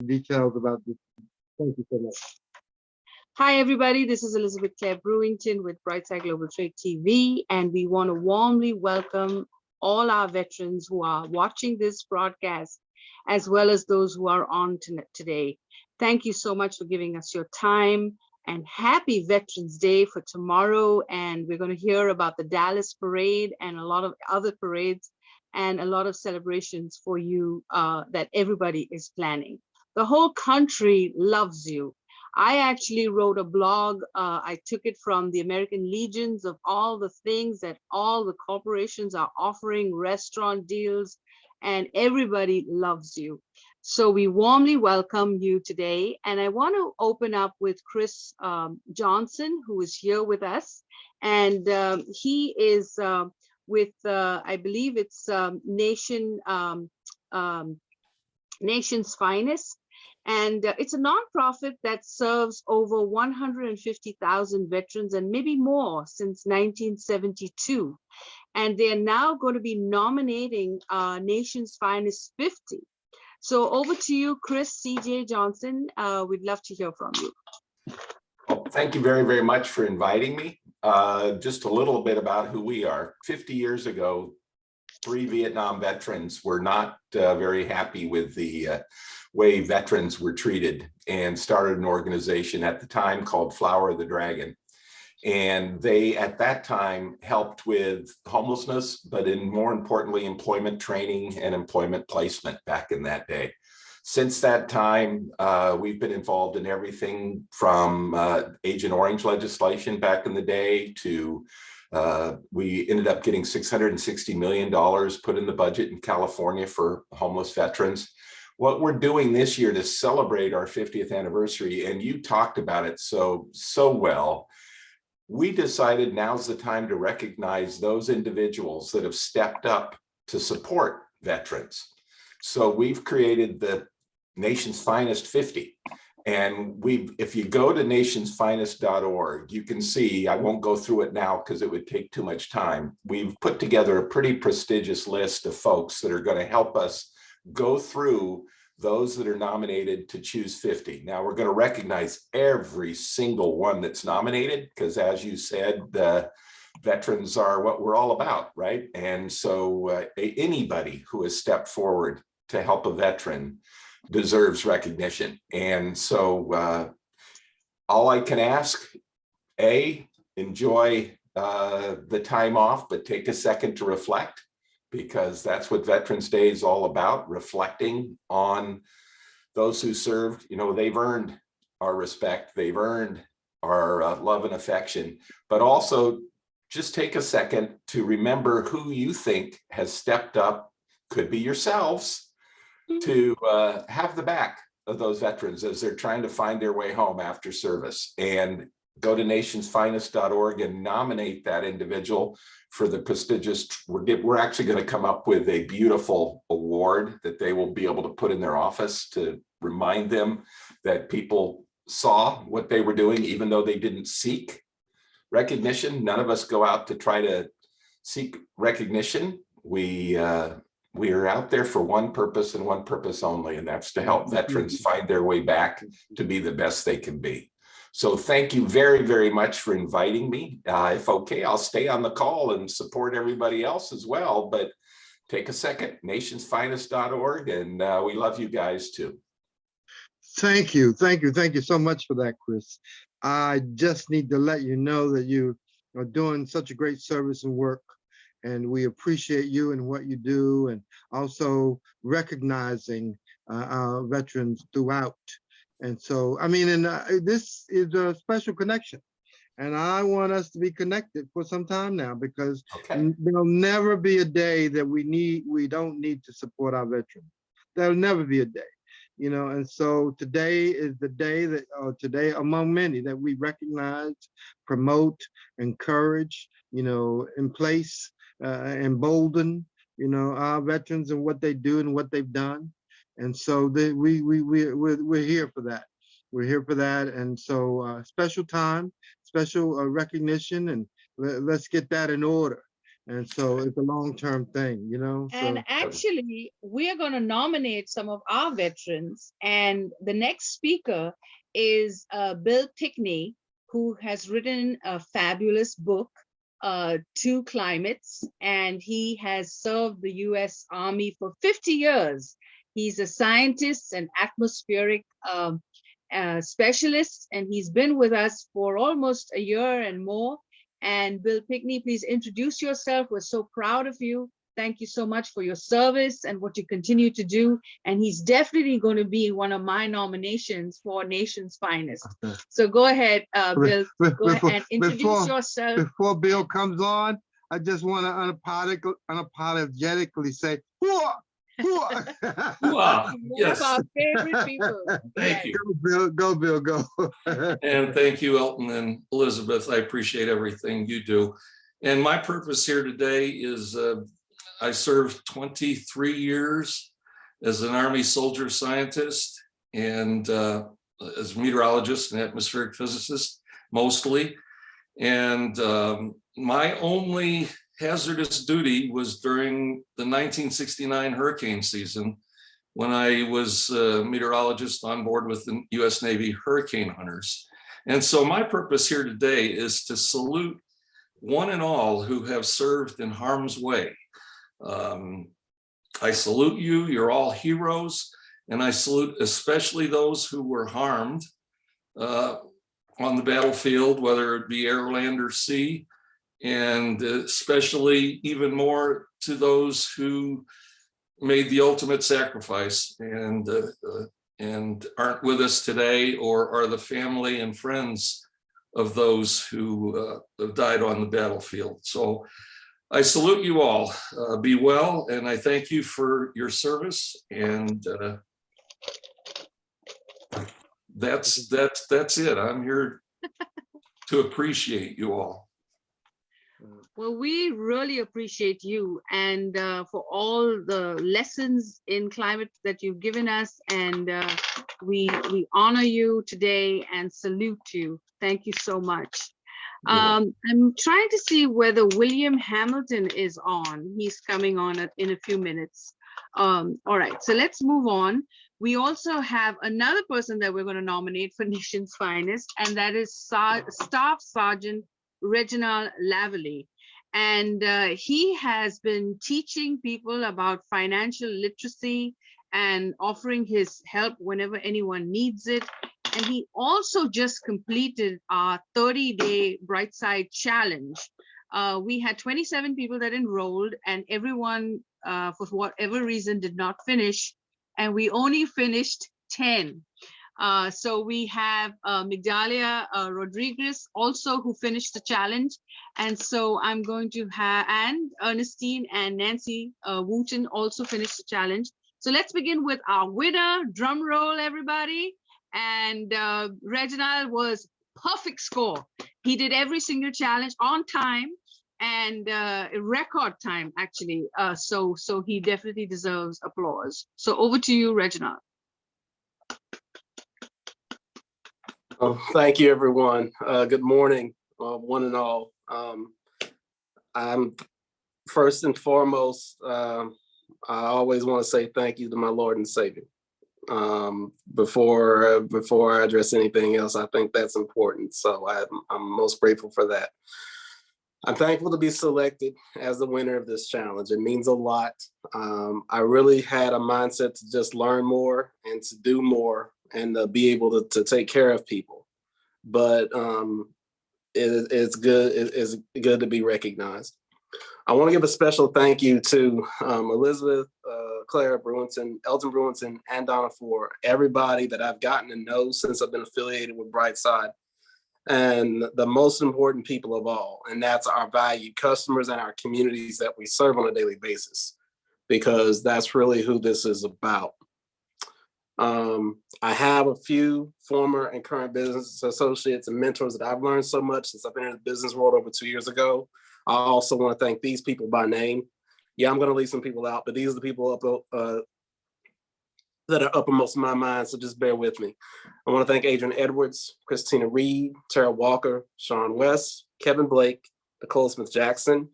details about this. Thank you so much. Hi, everybody. This is Elizabeth Claire Brewington with Brightside Global Trade TV, and we want to warmly welcome all our veterans who are watching this broadcast, as well as those who are on today. Thank you so much for giving us your time, and happy Veterans Day for tomorrow. And we're going to hear about the Dallas parade and a lot of other parades and a lot of celebrations for you that everybody is planning. The whole country loves you. I actually wrote a blog. I took it from the American Legions of all the things that all the corporations are offering, restaurant deals, and everybody loves you. So we warmly welcome you today. And I want to open up with Chris Johnson, who is here with us. And he is with, I believe it's Nation's Finest. And it's a nonprofit that serves over 150,000 veterans and maybe more since 1972. And they're now going to be nominating Nation's Finest 50. So over to you, Chris C.J. Johnson. We'd love to hear from you. Well, thank you very, very much for inviting me. Just a little bit about who we are. 50 years ago, 3 Vietnam veterans were not very happy with the way veterans were treated and started an organization at the time called Flower of the Dragon. And they, at that time, helped with homelessness, but more importantly, employment training and employment placement back in that day. Since that time, we've been involved in everything from Agent Orange legislation back in the day to we ended up getting $660 million put in the budget in California for homeless veterans. What we're doing this year to celebrate our 50th anniversary, and you talked about it so well, we decided now's the time to recognize those individuals that have stepped up to support veterans. So we've created the Nation's Finest 50. And if you go to nationsfinest.org, you can see, I won't go through it now because it would take too much time. We've put together a pretty prestigious list of folks that are going to help us go through those that are nominated to choose 50. Now we're going to recognize every single one that's nominated because, as you said, the veterans are what we're all about, right? And so anybody who has stepped forward to help a veteran deserves recognition. And so all I can ask, enjoy the time off, but take a second to reflect, because that's what Veterans Day is all about, reflecting on those who served. You know, they've earned our respect, they've earned our love and affection, but also just take a second to remember who you think has stepped up, could be yourselves, to have the back of those veterans as they're trying to find their way home after service. And go to nationsfinest.org and nominate that individual for the prestigious, we're actually going to come up with a beautiful award that they will be able to put in their office to remind them that people saw what they were doing, even though they didn't seek recognition. None of us go out to try to seek recognition. We are out there for one purpose and one purpose only, and that's to help veterans find their way back to be the best they can be. So thank you very, very much for inviting me. If okay, I'll stay on the call and support everybody else as well, but take a second, nationsfinest.org, and we love you guys too. Thank you. Thank you. Thank you so much for that, Chris. I just need to let you know that you are doing such a great service and work, and we appreciate you and what you do, and also recognizing our veterans throughout. And so, I mean, and this is a special connection, and I want us to be connected for some time now, because there'll never be a day that we don't need to support our veterans. There'll never be a day, you know. And so today is the day that, today among many, that we recognize, promote, encourage, you know, in place, embolden, you know, our veterans and what they do and what they've done. And so we're here for that. We're here for that. And so special time, special recognition, and let's get that in order. And so it's a long-term thing, you know? And So actually, we are going to nominate some of our veterans. And the next speaker is Bill Pekny, who has written a fabulous book, Two Climates, and he has served the US Army for 50 years. He's a scientist and atmospheric specialist, and he's been with us for almost a year and more. And Bill Pekny, please introduce yourself. We're so proud of you. Thank you so much for your service and what you continue to do. And he's definitely going to be one of my nominations for Nation's Finest. So go ahead, Bill. Go ahead and introduce yourself. Before Bill comes on, I just want to unapologetically say, "Hooah! Hooah!" Wow, One yes. of our favorite people. Thank Yes. you. Go, Bill, go. And thank you, Elton and Elizabeth. I appreciate everything you do. And my purpose here today is I served 23 years as an Army soldier scientist and as a meteorologist and atmospheric physicist, mostly. And my only hazardous duty was during the 1969 hurricane season, when I was a meteorologist on board with the US Navy hurricane hunters. And so my purpose here today is to salute one and all who have served in harm's way. I salute you, you're all heroes, and I salute especially those who were harmed on the battlefield, whether it be air, land, or sea, and especially even more to those who made the ultimate sacrifice and aren't with us today, or are the family and friends of those who have died on the battlefield. So I salute you all. Be well, and I thank you for your service. And that's it. I'm here to appreciate you all. Well, we really appreciate you and for all the lessons in climate that you've given us, and we honor you today and salute you. Thank you so much. I'm trying to see whether William Hamilton is on. He's coming on in a few minutes. All right, so let's move on. We also have another person that we're going to nominate for Nation's Finest, and that is Staff Sergeant Reginal Lyerly. And he has been teaching people about financial literacy and offering his help whenever anyone needs it. And he also just completed our 30-day Brightside challenge. We had 27 people that enrolled, and everyone, for whatever reason, did not finish. And we only finished 10. So we have Migdalia Rodriquez also, who finished the challenge. And so I'm going to have, and Ernestine and Nancy Wooten also finished the challenge. So let's begin with our winner. Drum roll, everybody. And Reginald was perfect score. He did every single challenge on time and record time, actually. So he definitely deserves applause. So over to you, Reginald. Thank you, everyone. Good morning, one and all. I'm first and foremost, I always want to say thank you to my Lord and Savior. Before I address anything else, I think that's important. So I'm most grateful for that. I'm thankful to be selected as the winner of this challenge. It means a lot. I really had a mindset to just learn more and to do more and be able to take care of people. But it's good to be recognized. I want to give a special thank you to Elizabeth, Claire Brewington, Elton Brewington, and Donna for everybody that I've gotten to know since I've been affiliated with Brightside. And the most important people of all, and that's our valued customers and our communities that we serve on a daily basis, because that's really who this is about. I have a few former and current business associates and mentors that I've learned so much since I've been in the business world over 2 years ago. I also want to thank these people by name. Yeah, I'm going to leave some people out, but these are the people that are uppermost in my mind, so just bear with me. I want to thank Adrian Edwards, Christina Reed, Tara Walker, Sean West, Kevin Blake, Nicole Smith-Jackson,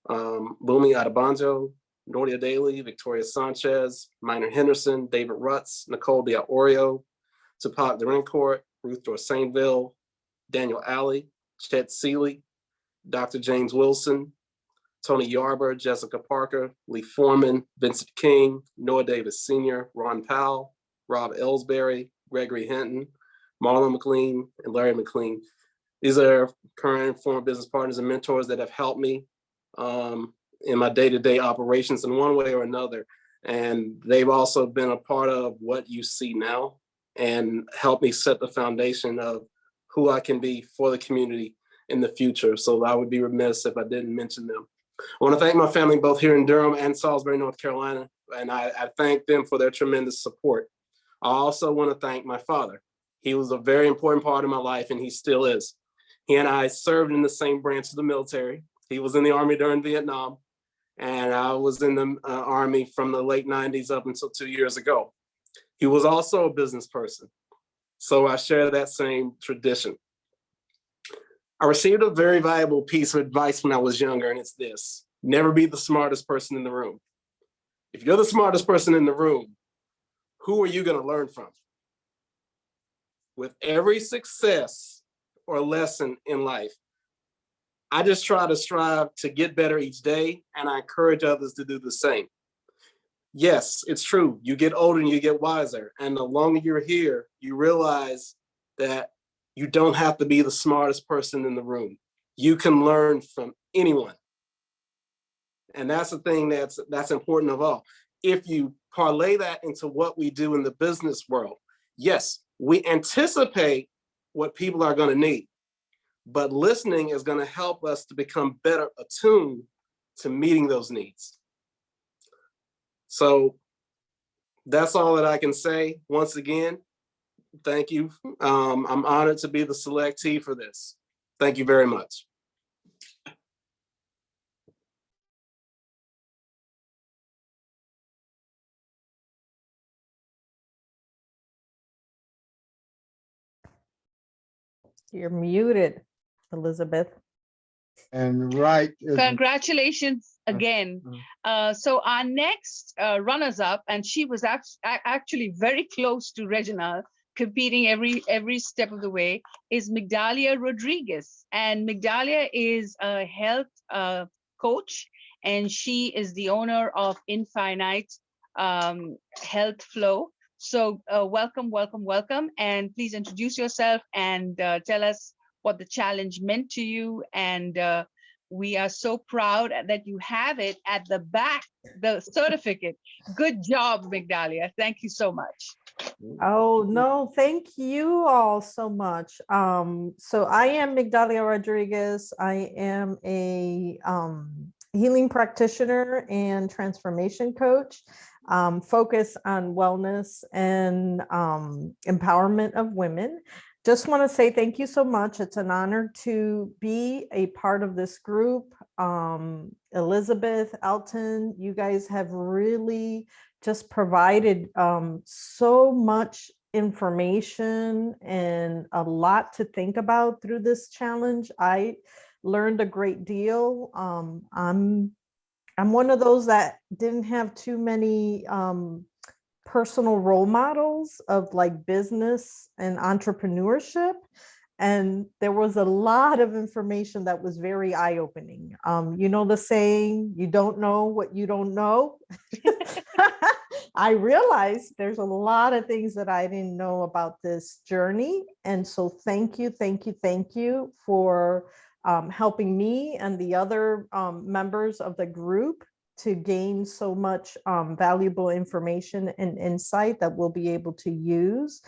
Bumi Adebanjo, Nordia Daly, Victoria Sanchez, Minor Henderson, David Rutz, Nicole D'Aorio, Tupac Durancourt, Ruth Dorsainville, Daniel Alley, Chet Seeley, Dr. James Wilson, Tony Yarber, Jessica Parker, Lee Foreman, Vincent King, Noah Davis Sr., Ron Powell, Rob Ellsbury, Gregory Hinton, Marlon McLean, and Larry McLean. These are current and former business partners and mentors that have helped me in my day-to-day operations in one way or another. And they've also been a part of what you see now and helped me set the foundation of who I can be for the community in the future. So I would be remiss if I didn't mention them. I want to thank my family both here in Durham and Salisbury, North Carolina, and I thank them for their tremendous support. I also want to thank my father. He was a very important part of my life, and he still is. He and I served in the same branch of the military. He was in the Army during Vietnam, and I was in the Army from the late 90s up until 2 years ago. He was also a business person, so I share that same tradition. I received a very valuable piece of advice when I was younger, and it's this: never be the smartest person in the room. If you're the smartest person in the room, who are you going to learn from? With every success or lesson in life, I just try to strive to get better each day, and I encourage others to do the same. Yes, it's true. You get older and you get wiser, and the longer you're here, you realize that you don't have to be the smartest person in the room. You can learn from anyone. And that's the thing that's important of all. If you parlay that into what we do in the business world, yes, we anticipate what people are going to need, but listening is going to help us to become better attuned to meeting those needs. So that's all that I can say. Once again, thank you. I'm honored to be the selectee for this. Thank you very much. You're muted, Elizabeth. And right. Congratulations again. So our next runners-up, and she was actually very close to Reginal, competing every step of the way, is Migdalia Rodriquez. And Migdalia is a health coach, and she is the owner of Infinite Health Flow. So welcome, welcome, welcome. And please introduce yourself and tell us what the challenge meant to you. And we are so proud that you have it at the back, the certificate. Good job, Migdalia. Thank you so much. Oh, no, thank you all so much. So I am Migdalia Rodriguez. I am a healing practitioner and transformation coach, focus on wellness and empowerment of women. Just want to say thank you so much. It's an honor to be a part of this group. Elizabeth, Elton, you guys have really just provided so much information and a lot to think about through this challenge. I learned a great deal. I'm one of those that didn't have too many personal role models of like business and entrepreneurship. And there was a lot of information that was very eye-opening. You know the saying, you don't know what you don't know. I realized there's a lot of things that I didn't know about this journey. And so thank you, thank you, thank you for helping me and the other members of the group to gain so much valuable information and insight that we'll be able to use.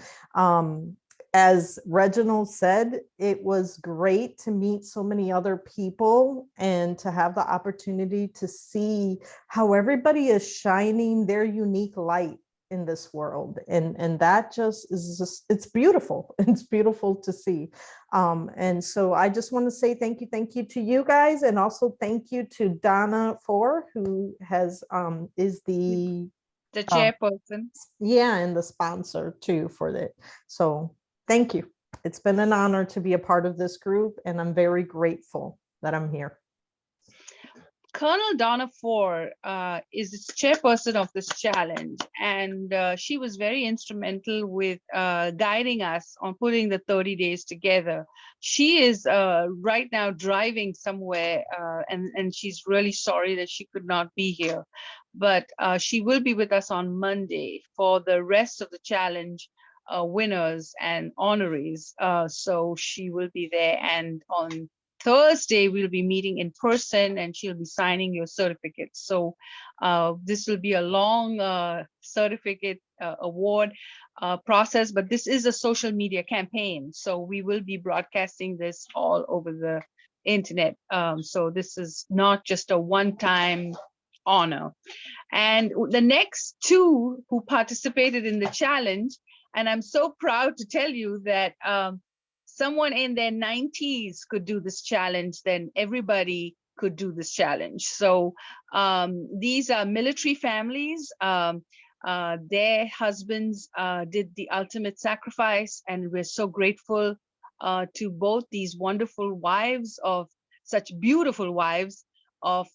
As Reginal said, it was great to meet so many other people and to have the opportunity to see how everybody is shining their unique light in this world. And that just is it's beautiful. It's beautiful to see. And so I just want to say thank you to you guys. And also thank you to Donna Four, who has is the chairperson. Yeah, and the sponsor too for that. So thank you. It's been an honor to be a part of this group, and I'm very grateful that I'm here. Colonel Donna Ford is the chairperson of this challenge, and she was very instrumental with guiding us on putting the 30 days together. She is right now driving somewhere, and she's really sorry that she could not be here, but she will be with us on Monday for the rest of the challenge winners and honorees. So she will be there, and on Thursday, we'll be meeting in person and she'll be signing your certificate. So this will be a long certificate award process, but this is a social media campaign. So we will be broadcasting this all over the internet. So this is not just a one-time honor. And the next two who participated in the challenge, and I'm so proud to tell you that someone in their 90s could do this challenge, then everybody could do this challenge. So these are military families. Their husbands did the ultimate sacrifice, and we're so grateful to both these wonderful wives of such beautiful wives of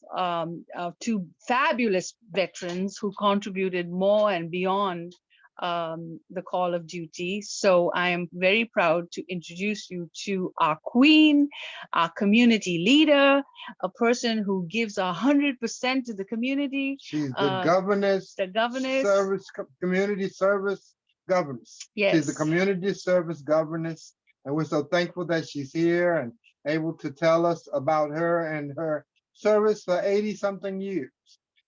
two fabulous veterans who contributed more and beyond the call of duty. So I am very proud to introduce you to our queen, our community leader, a person who gives 100% to the community. She's the governess, service, community service governess. Yes. She's the community service governess. And we're so thankful that she's here and able to tell us about her and her service for 80 something years.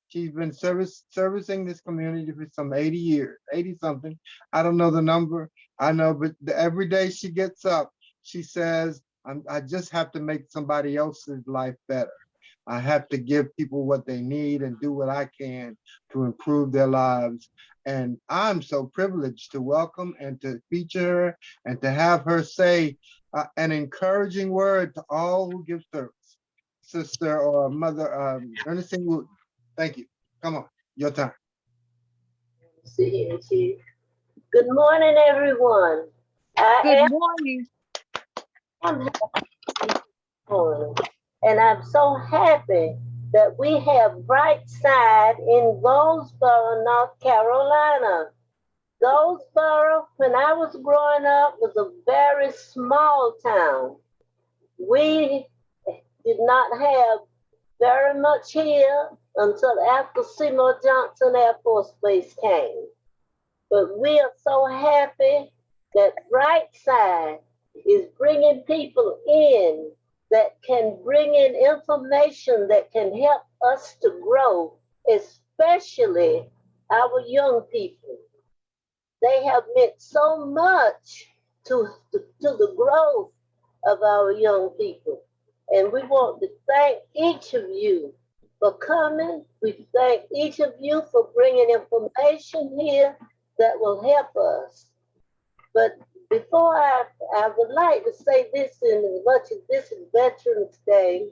She's been servicing this community for some 80 years, 80 something. I don't know the number. I know, but every day she gets up, she says, I just have to make somebody else's life better. I have to give people what they need and do what I can to improve their lives. And I'm so privileged to welcome and to feature her and to have her say an encouraging word to all who give service. Sister or Mother Ernestine Wooten. Thank you. Come on, your time. Good morning, everyone. Good morning. And I'm so happy that we have Brightside in Goldsboro, North Carolina. Goldsboro, when I was growing up, was a very small town. We did not have very much here until after Seymour Johnson Air Force Base came. But we are so happy that Brightside is bringing people in that can bring in information that can help us to grow, especially our young people. They have meant so much to the growth of our young people. And we want to thank each of you for coming. We thank each of you for bringing information here that will help us. But before I would like to say this, in as much as this is Veterans Day,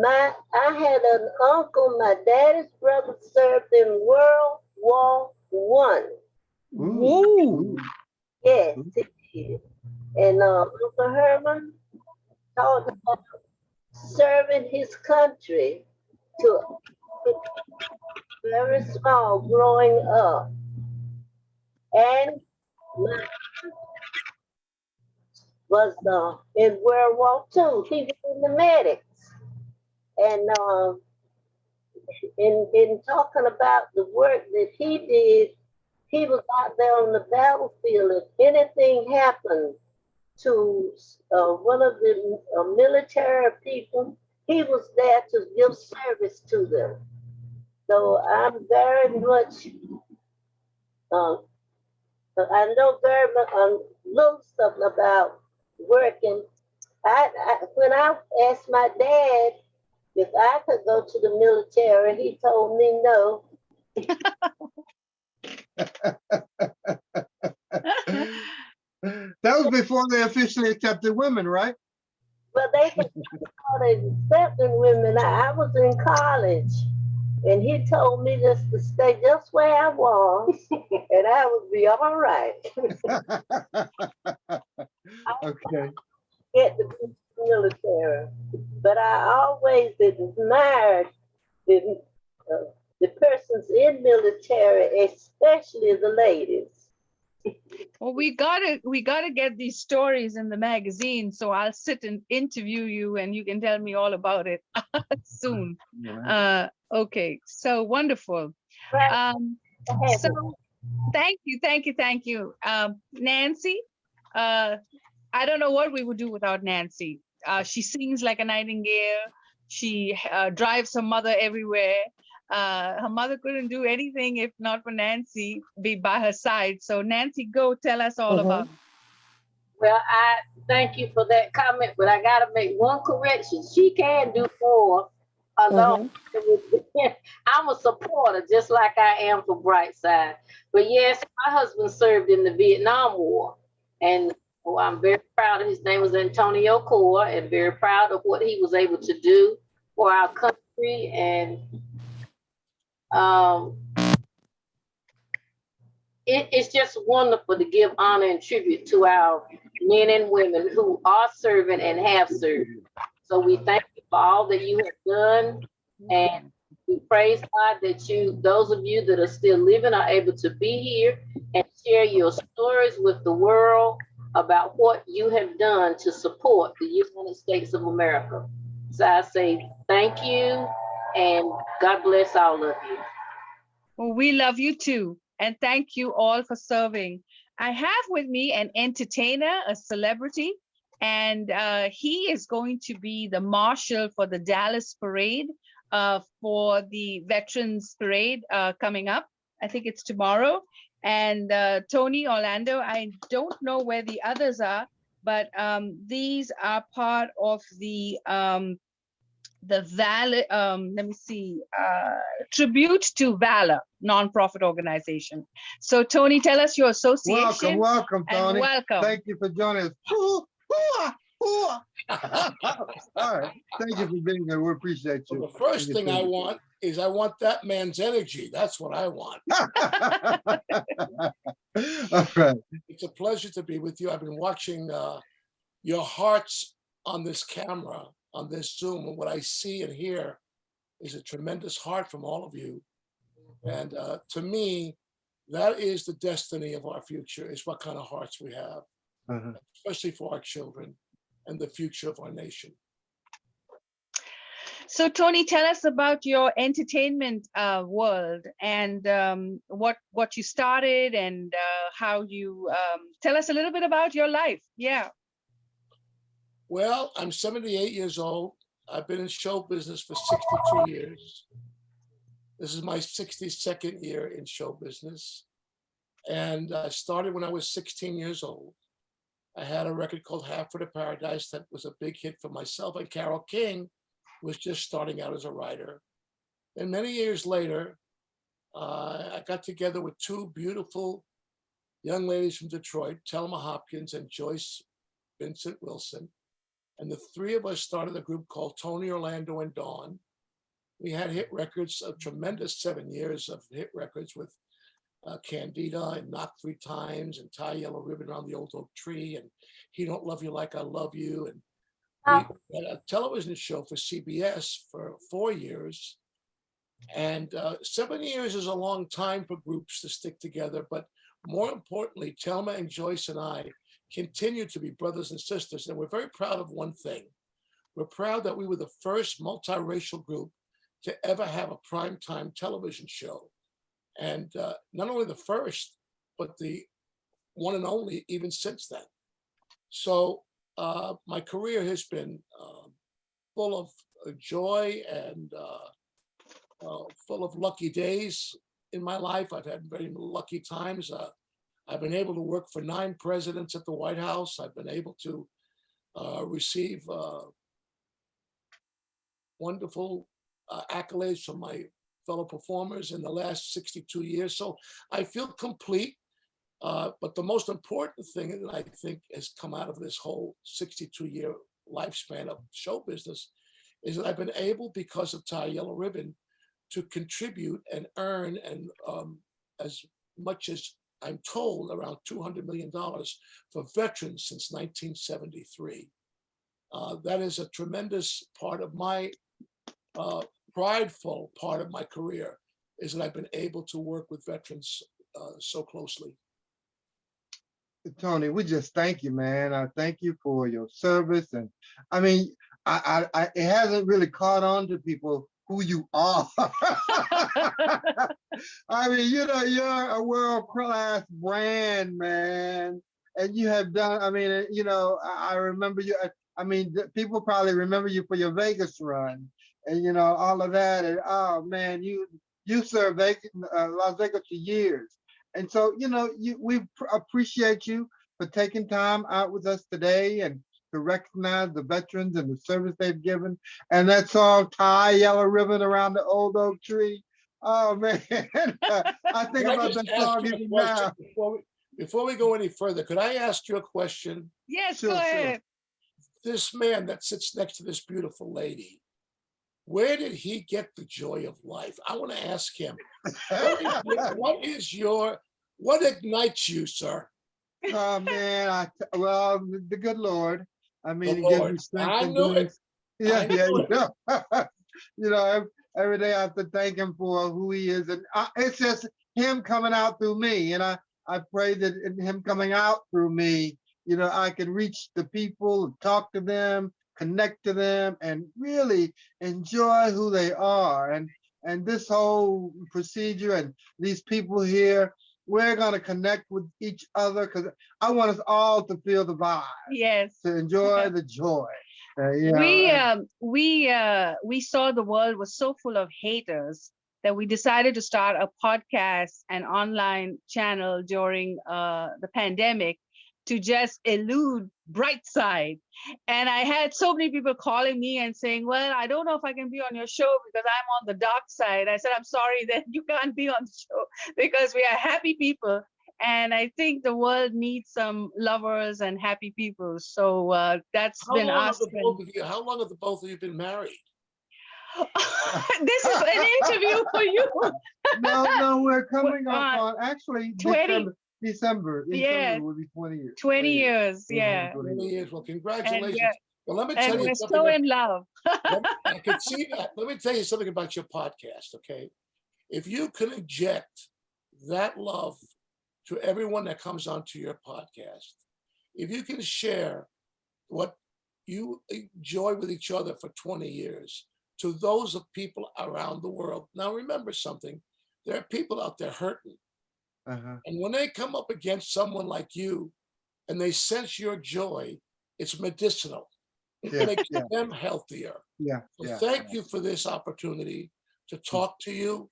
I had an uncle, my daddy's brother served in World War I. Ooh. Yes, he did. And Uncle Herman talked about serving his country to very small growing up. And my was in World War II. He was in the medics. And in talking about the work that he did, he was out there on the battlefield. If anything happened to one of the military people, he was there to give service to them. So I'm very much, I know very much little stuff about working. When I asked my dad if I could go to the military, he told me no. That was before they officially accepted women, right? But they started accepting women. I was in college, and he told me just to stay just where I was, and I would be all right. Okay. Get the military, but I always admired the persons in military, especially the ladies. Well, we gotta get these stories in the magazine. So I'll sit and interview you, and you can tell me all about it soon. Okay, so wonderful. Right. So thank you. Nancy, I don't know what we would do without Nancy. She sings like a nightingale. She drives her mother everywhere. Her mother couldn't do anything if not for Nancy be by her side. So Nancy, go tell us all about it. Well, I thank you for that comment, but I gotta make one correction. She can do more alone. I'm a supporter, just like I am for Brightside. But yes, my husband served in the Vietnam War, and I'm very proud of his name was Antonio Core, and very proud of what he was able to do for our country. And it's just wonderful to give honor and tribute to our men and women who are serving and have served. So we thank you for all that you have done, and we praise God that those of you that are still living are able to be here and share your stories with the world about what you have done to support the United States of America. So I say thank you, and God bless all of you. Well, we love you too. And thank you all for serving. I have with me an entertainer, a celebrity, and he is going to be the marshal for the Dallas parade, for the Veterans Parade coming up. I think it's tomorrow. And Tony, Orlando, I don't know where the others are, but these are part of the Valor, let me see, Tribute to Valor nonprofit organization. So Tony, tell us your association. Welcome, Tony. Welcome. Thank you for joining us. All right. Thank you for being here. We appreciate you. Well, the first thing I want is I want that man's energy. That's what I want. All right. It's a pleasure to be with you. I've been watching your hearts on this camera, on this Zoom, and what I see and hear is a tremendous heart from all of you. And to me, that is the destiny of our future, is what kind of hearts we have, especially for our children and the future of our nation. So Tony, tell us about your entertainment world and what you started and how you, tell us a little bit about your life. Yeah. Well, I'm 78 years old. I've been in show business for 62 years. This is my 62nd year in show business. And I started when I was 16 years old. I had a record called Halford of Paradise that was a big hit for myself, and Carole King was just starting out as a writer. And many years later, I got together with two beautiful young ladies from Detroit, Thelma Hopkins and Joyce Vincent Wilson. And the three of us started a group called Tony, Orlando, and Dawn. We had hit records, a tremendous 7 years of hit records with Candida and Knock 3 Times and Tie Yellow Ribbon Around the Old Oak Tree and He Don't Love You Like I Love You. And we had a television show for CBS for 4 years. And 7 years is a long time for groups to stick together. But more importantly, Thelma and Joyce and I continue to be brothers and sisters. And we're very proud of one thing. We're proud that we were the first multiracial group to ever have a primetime television show. And not only the first, but the one and only even since then. So my career has been full of joy and full of lucky days in my life. I've had very lucky times. I've been able to work for 9 presidents at the White House. I've been able to receive wonderful accolades from my fellow performers in the last 62 years. So I feel complete. But the most important thing that I think has come out of this whole 62-year lifespan of show business is that I've been able, because of Tie Yellow Ribbon, to contribute and earn and as much as I'm told, around $200 million for veterans since 1973. That is a tremendous part of my prideful part of my career is that I've been able to work with veterans so closely. Tony, we just thank you, man. I thank you for your service. And I mean, it hasn't really caught on to people who you are. I mean, you know, you're a world-class brand, man. And you have done, I mean, you know, I remember you. I mean, people probably remember you for your Vegas run and, you know, all of that. And oh, man, you served Vegas, Las Vegas for years. And so, you know, we appreciate you for taking time out with us today and to recognize the veterans and the service they've given. And that song, Tie Yellow Ribbon Around the Old Oak Tree. Oh, man. I think Can I about just that ask song you a even question now. before we go any further? Could I ask you a question? Yes, Sure, go sure. ahead. This man that sits next to this beautiful lady, where did he get the joy of life? I want to ask him, what ignites you, sir? Oh, man. Well, the good Lord. I mean, The it gives Lord. me strength I and knew it. grace. Yeah, I yeah, knew you know. You know, every day I have to thank him for who he is. And it's just him coming out through me. And I pray that in him coming out through me, you know, I can reach the people, talk to them, connect to them, and really enjoy who they are. And this whole procedure and these people here, we're going to connect with each other because I want us all to feel the vibe, Yes. to enjoy the joy. You know, We saw the world was so full of haters that we decided to start a podcast and online channel during the pandemic to just elude Brightside. And I had so many people calling me and saying, well, I don't know if I can be on your show because I'm on the dark side. I said, I'm sorry that you can't be on the show because we are happy people. And I think the world needs some lovers and happy people. So that's How been long our have the strength. both of you? How long have the both of you been married? This is an interview for you. no, we're coming up on on actually 20. December Yes. will be 20 years. 20 years, yeah. 20 years. Well, And congratulations. Well, let me and tell you we're something. so in love. I can see that. Let me tell you something about your podcast, okay? If you can inject that love to everyone that comes onto your podcast, if you can share what you enjoy with each other for 20 years to those of people around the world. Now, remember something, there are people out there hurting. And when they come up against someone like you and they sense your joy, it's medicinal. It makes them healthier. So thank you for this opportunity to talk to you.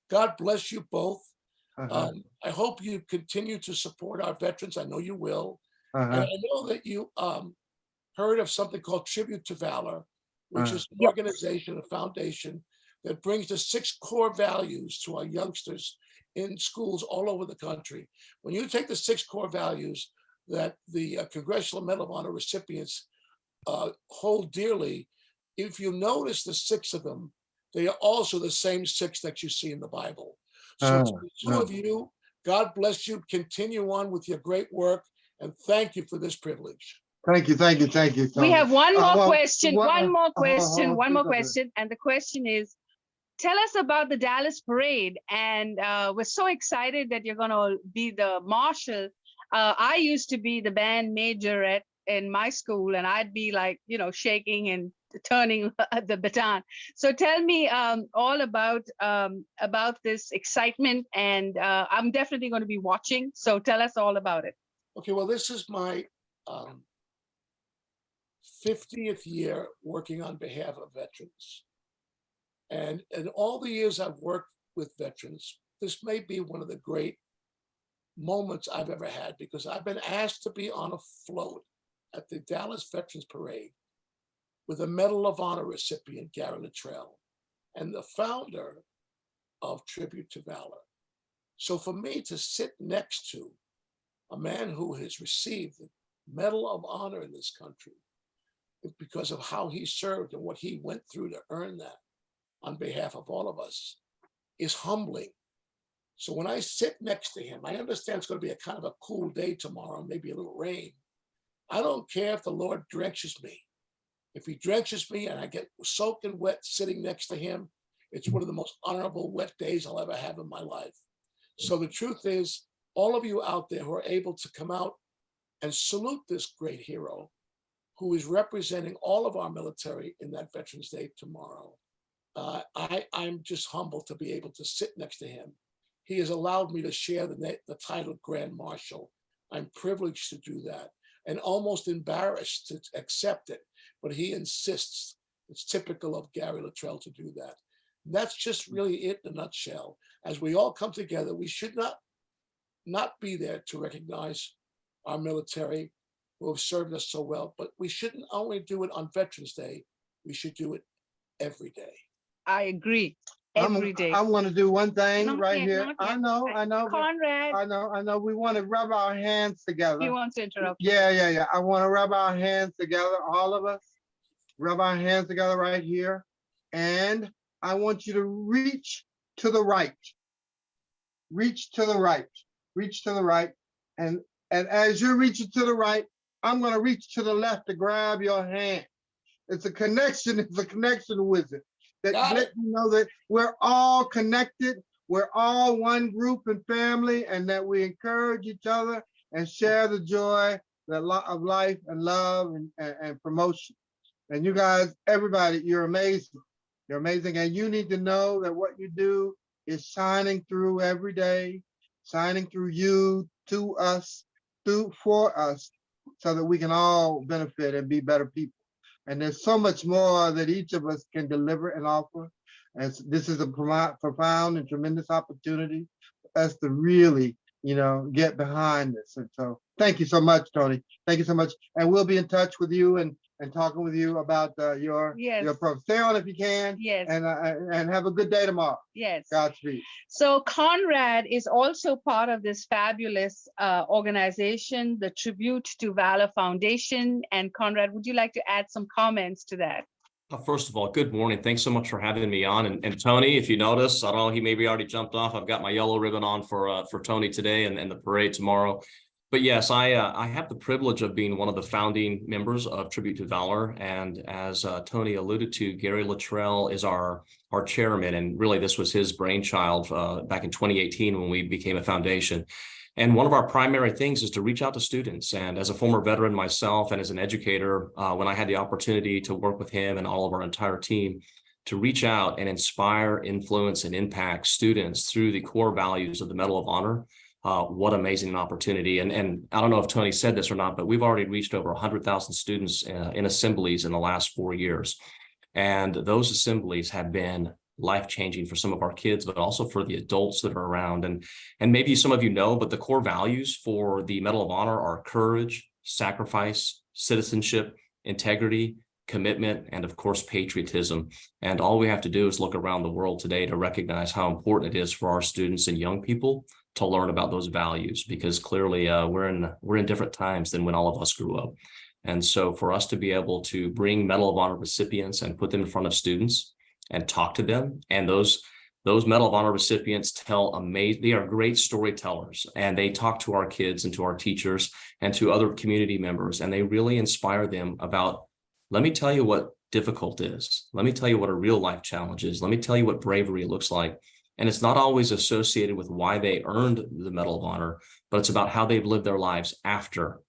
God bless you both. I hope you continue to support our veterans. I know you will. And I know that you heard of something called Tribute to Valor, which is an organization, a foundation that brings the 6 core values to our youngsters in schools all over the country. When you take the 6 core values that the Congressional Medal of Honor recipients hold dearly, if you notice the 6 of them, they are also the same 6 that you see in the Bible. So to the 2 of you, God bless you. Continue on with your great work. And thank you for this privilege. Thank you, Tony. We have one more question, one more okay. question. And the question is, tell us about the Dallas parade. And we're so excited that you're going to be the marshal. I used to be the band major in my school, and I'd be like, you know, shaking and turning the baton. So tell me all about this excitement, and I'm definitely going to be watching. So tell us all about it. Okay, well, this is my 50th year working on behalf of veterans. And in all the years I've worked with veterans, this may be one of the great moments I've ever had, because I've been asked to be on a float at the Dallas Veterans Parade with a Medal of Honor recipient, Gary Luttrell, and the founder of Tribute to Valor. So for me to sit next to a man who has received the Medal of Honor in this country because of how he served and what he went through to earn that on behalf of all of us is humbling. So when I sit next to him, I understand it's going to be a kind of a cool day tomorrow, maybe a little rain. I don't care if the Lord drenches me. If he drenches me and I get soaking wet sitting next to him, It's one of the most honorable wet days I'll ever have in my life. So the truth is, all of you out there who are able to come out and salute this great hero who is representing all of our military in that Veterans Day tomorrow. I'm just humbled to be able to sit next to him. He has allowed me to share the title Grand Marshal. I'm privileged to do that and almost embarrassed to accept it, but he insists. It's typical of Gary Luttrell to do that. And that's just really it in a nutshell. As we all come together, we should not be there to recognize our military who have served us so well, but we shouldn't only do it on Veterans Day, we should do it every day. I agree. Every day. I want to do one thing Not right yet, here. not I yet. know. but Conrad, I know. We want to rub our hands together. he wants to interrupt. Yeah. I want to rub our hands together, all of us. Rub our hands together right here. And I want you to reach to the right. Reach to the right. Reach to the right. And as you're reaching to the right, I'm going to reach to the left to grab your hand. It's a connection. It's a connection wizard that let you know that we're all connected. We're all one group and family, and that we encourage each other and share the joy of life and love and promotion. And you guys, everybody, you're amazing. You're amazing. And you need to know that what you do is shining through every day, shining through you, to us, for us, so that we can all benefit and be better people. And there's so much more that each of us can deliver and offer. And this is a profound and tremendous opportunity for us to really, get behind this. And so thank you so much, Tony. Thank you so much. And we'll be in touch with you and talking with you about your program. Stay on if you can. Yes. And have a good day tomorrow. Yes. Godspeed. So Conrad is also part of this fabulous organization, the Tribute to Valor Foundation. And Conrad, would you like to add some comments to that? First of all, good morning. Thanks so much for having me on. And Tony, if you notice, I don't know, he maybe already jumped off. I've got my yellow ribbon on for Tony today and the parade tomorrow. But yes, I have the privilege of being one of the founding members of Tribute to Valor. And as Tony alluded to, Gary Luttrell is our chairman. And really, this was his brainchild back in 2018 when we became a foundation. And one of our primary things is to reach out to students. And as a former veteran myself and as an educator, when I had the opportunity to work with him and all of our entire team, to reach out and inspire, influence, and impact students through the core values of the Medal of Honor, what amazing opportunity. And I don't know if Tony said this or not, but we've already reached over 100,000 students in assemblies in the last 4 years. And those assemblies have been life-changing for some of our kids, but also for the adults that are around. And maybe some of you know, but the core values for the Medal of Honor are courage, sacrifice, citizenship, integrity, commitment, and of course, patriotism. And all we have to do is look around the world today to recognize how important it is for our students and young people to learn about those values, because clearly we're in different times than when all of us grew up. And so for us to be able to bring Medal of Honor recipients and put them in front of students and talk to them, and those Medal of Honor recipients they are great storytellers, and they talk to our kids and to our teachers and to other community members, and they really inspire them about, let me tell you what difficult is. Let me tell you what a real life challenge is. Let me tell you what bravery looks like. And it's not always associated with why they earned the Medal of Honor, but it's about how they've lived their lives after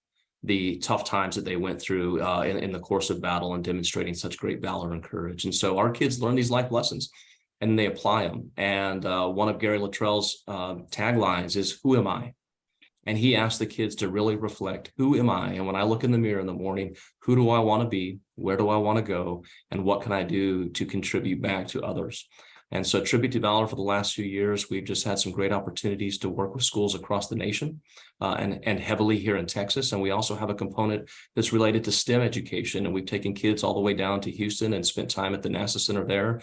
the tough times that they went through in the course of battle, and demonstrating such great valor and courage. And so our kids learn these life lessons and they apply them. And one of Gary Luttrell's taglines is, "Who am I?" And he asked the kids to really reflect, who am I? And when I look in the mirror in the morning, who do I want to be? Where do I want to go? And what can I do to contribute back to others? And so Tribute to Valor, for the last few years, we've just had some great opportunities to work with schools across the nation and heavily here in Texas. And we also have a component that's related to STEM education. And we've taken kids all the way down to Houston and spent time at the NASA Center there.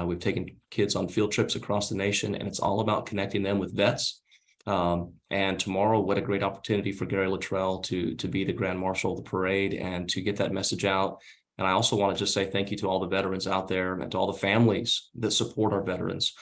We've taken kids on field trips across the nation, and it's all about connecting them with vets. And tomorrow, what a great opportunity for Gary Luttrell to be the Grand Marshal of the parade and to get that message out. And I also want to just say thank you to all the veterans out there and to all the families that support our veterans.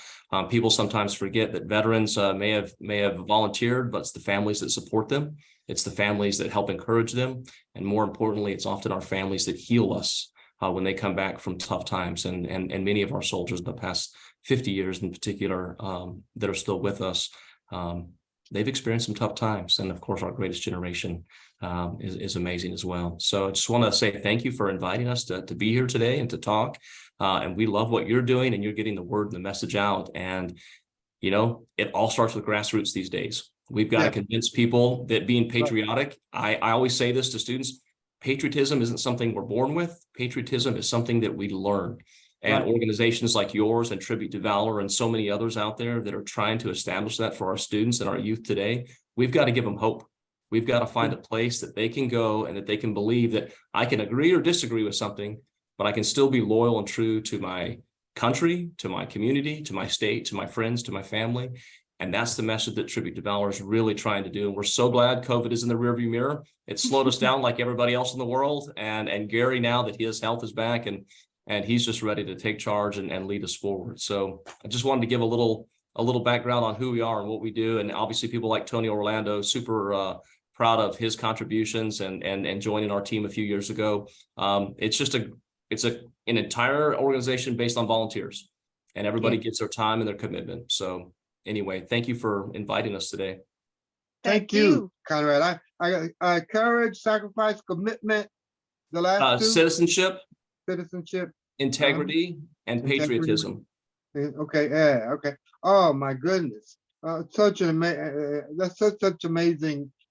People sometimes forget that veterans may have volunteered, but it's the families that support them. It's the families that help encourage them. And more importantly, it's often our families that heal us when they come back from tough times. And many of our soldiers in the past 50 years in particular, that are still with us. They've experienced some tough times. And of course, our greatest generation is amazing as well. So I just want to say thank you for inviting us to be here today and to talk. And we love what you're doing, and you're getting the word and the message out. And, you know, it all starts with grassroots these days. We've got to convince people that being patriotic, I always say this to students, patriotism isn't something we're born with. Patriotism is something that we learn. And organizations like yours and Tribute to Valor and so many others out there that are trying to establish that for our students and our youth today, we've got to give them hope. We've got to find a place that they can go and that they can believe that I can agree or disagree with something, but I can still be loyal and true to my country, to my community, to my state, to my friends, to my family. And that's the message that Tribute to Valor is really trying to do. And we're so glad COVID is in the rearview mirror. It slowed us down like everybody else in the world. And Gary, now that his health is back and he's just ready to take charge and lead us forward. So I just wanted to give a little background on who we are and what we do. And obviously people like Tony Orlando, super proud of his contributions and joining our team a few years ago. It's an entire organization based on volunteers, and everybody gives their time and their commitment. So anyway, thank you for inviting us today. Thank you, Conrad. I courage, sacrifice, commitment, the last two. Citizenship, integrity, and patriotism. Okay, yeah, okay. Oh my goodness, such amazing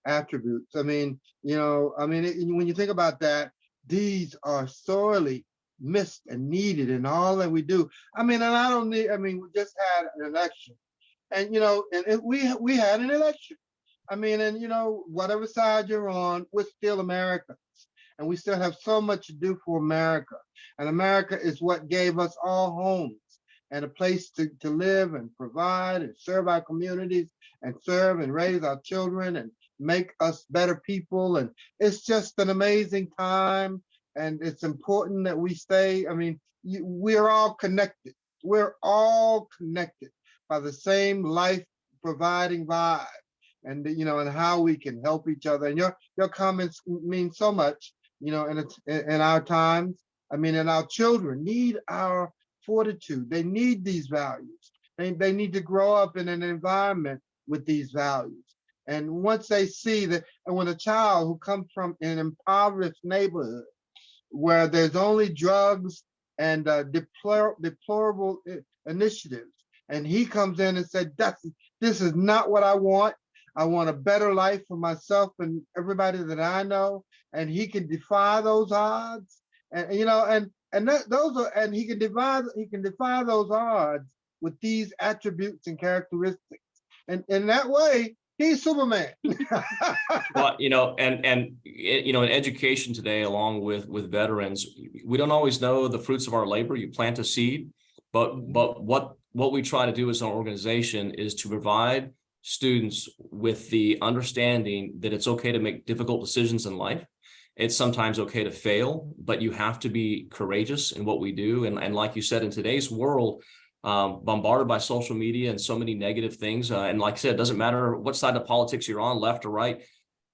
attributes. I mean, when you think about that, these are sorely missed and needed in all that we do. We just had an election, and we had an election. Whatever side you're on, we're still Americans, and we still have so much to do for America. And America is what gave us all homes and a place to live and provide and serve our communities and serve and raise our children and make us better people. And it's just an amazing time. And it's important that we stay. We're all connected. We're all connected by the same life providing vibe, and and how we can help each other. And your comments mean so much, in our times. And our children need our fortitude. They need these values. They need to grow up in an environment with these values. And once they see that, and when a child who comes from an impoverished neighborhood where there's only drugs and deplorable initiatives, and he comes in and said, this is not what I want. I want a better life for myself and everybody that I know. And he can defy those odds. And he can defy those odds with these attributes and characteristics. And in that way, he's Superman. Well, in education today, along with veterans, we don't always know the fruits of our labor. You plant a seed, but what we try to do as an organization is to provide students with the understanding that it's okay to make difficult decisions in life. It's sometimes okay to fail, but you have to be courageous in what we do. And like you said, in today's world, bombarded by social media and so many negative things. And like I said, it doesn't matter what side of politics you're on, left or right,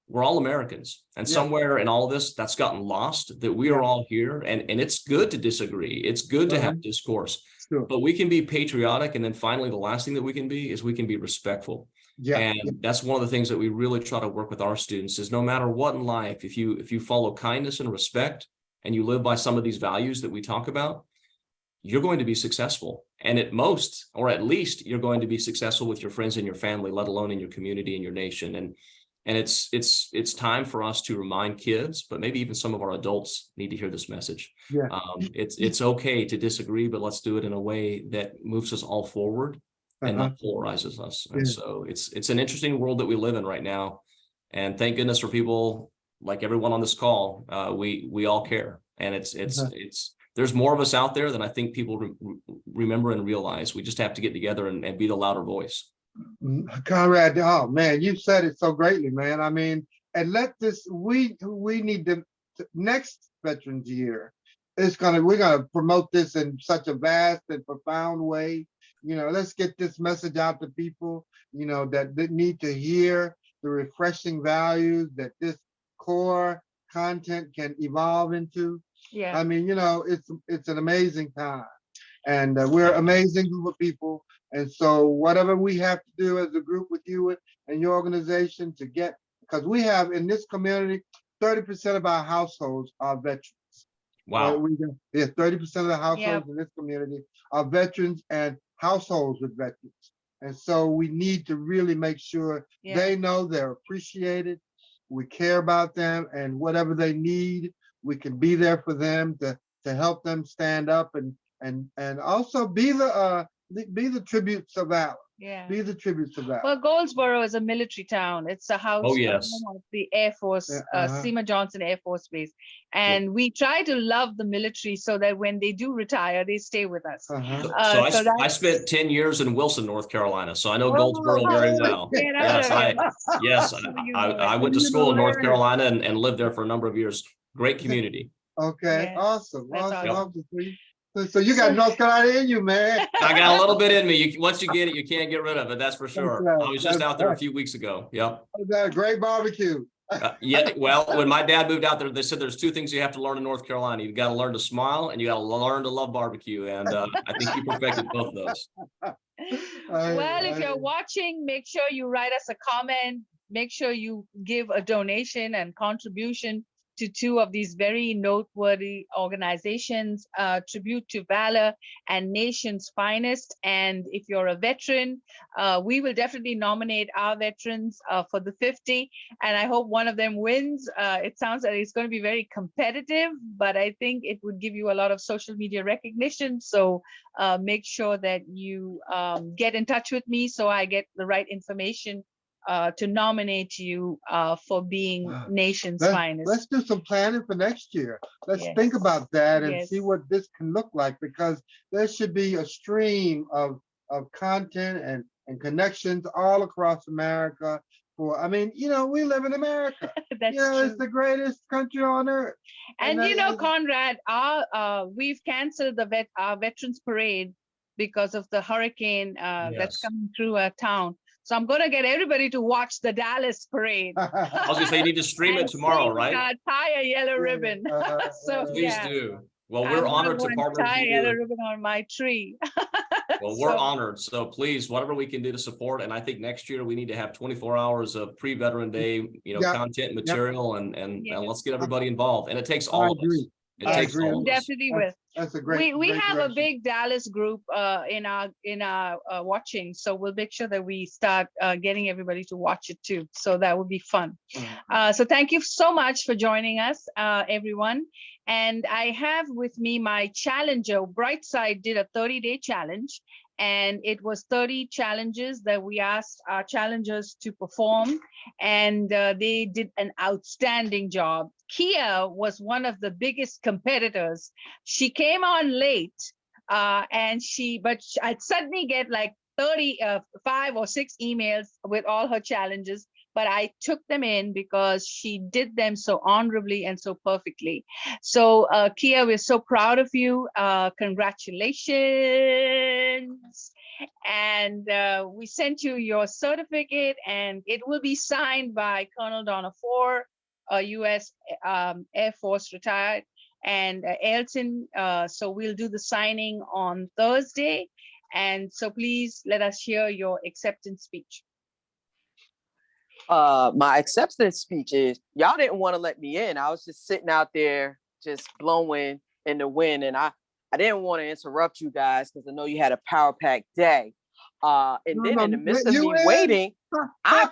we're all Americans. And somewhere in all of this, that's gotten lost, that we are all here. And it's good to disagree. It's good to have discourse, but we can be patriotic. And then finally, the last thing that we can be is we can be respectful. And that's one of the things that we really try to work with our students is no matter what in life, if you follow kindness and respect and you live by some of these values that we talk about, you're going to be successful. And at most, or at least, you're going to be successful with your friends and your family, let alone in your community and your nation. And it's time for us to remind kids, but maybe even some of our adults need to hear this message. It's okay to disagree, but let's do it in a way that moves us all forward and not polarizes us. And so it's an interesting world that we live in right now. And thank goodness for people like everyone on this call. We all care. And there's more of us out there than I think people remember and realize. We just have to get together and be the louder voice. Conrad, oh man, you said it so greatly, man. And we need to next Veterans Year. We're gonna promote this in such a vast and profound way. Let's get this message out to people, that need to hear the refreshing values that this core content can evolve into. It's an amazing time. And we're amazing group of people. And so whatever we have to do as a group with you and your organization to get, because we have in this community, 30% of our households are veterans. Wow. Yeah, 30% of the households in this community are veterans and households with veterans. And so we need to really make sure they know they're appreciated. We care about them, and whatever they need, we can be there for them to help them stand up and also be the tributes of valor. Yeah. Be the tributes of valor. Well, Goldsboro is a military town. It's a house Oh, yes. of the Air Force, Seymour Johnson Air Force Base. And we try to love the military so that when they do retire, they stay with us. So I spent 10 years in Wilson, North Carolina, so I know Goldsboro very well. Yes, I went to school in North Carolina and lived there for a number of years. Great community. Okay, awesome. Awesome. So you got North Carolina in you, man. I got a little bit in me. Once you get it, you can't get rid of it. That's for sure. Right. I was just out there a few weeks ago. Yep. That great barbecue. Yeah. Well, when my dad moved out there, they said there's two things you have to learn in North Carolina. You got to learn to smile, and you got to learn to love barbecue. And I think you perfected both of those. Well, if you're watching, make sure you write us a comment. Make sure you give a donation and contribution to two of these very noteworthy organizations, Tribute to Valor and Nation's Finest. And if you're a veteran, we will definitely nominate our veterans for the 50. And I hope one of them wins. It sounds like it's going to be very competitive, but I think it would give you a lot of social media recognition. So make sure that you get in touch with me so I get the right information to nominate you for being Nation's Finest. Let's do some planning for next year. Let's think about that and see what this can look like, because there should be a stream of content and connections all across America. I mean, we live in America. That's true. It's the greatest country on earth. And Conrad, we've canceled our Veterans Parade because of the hurricane that's coming through our town. So I'm going to get everybody to watch the Dallas parade. I was going to say, you need to stream it tomorrow, right? Tie a yellow ribbon. So please do. Well, we're honored to partner with tie a you. yellow ribbon on my tree. Well, we're honored. So please, whatever we can do to support. And I think next year we need to have 24 hours of pre-Veteran Day, content material, and let's get everybody involved. And it takes all of us. It takes all of us. Definitely with. That's a great. We great have direction. a big Dallas group in our watching, so we'll make sure that we start getting everybody to watch it too. So that would be fun. So thank you so much for joining us, everyone. And I have with me my challenger. Brightside did a 30-day challenge, and it was 30 challenges that we asked our challengers to perform, and they did an outstanding job. Kia was one of the biggest competitors. She came on late, but I'd suddenly get like 5 or 6 emails with all her challenges, but I took them in because she did them so honorably and so perfectly. So Kia, we're so proud of you. Congratulations. And we sent you your certificate, and it will be signed by Colonel Donna Ford, U.S. Air Force retired, and Elton. So we'll do the signing on Thursday. And so please let us hear your acceptance speech. My acceptance speech is, y'all didn't want to let me in. I was just sitting out there just blowing in the wind, and I didn't want to interrupt you guys because I know you had a power-packed day. In the midst of me waiting, I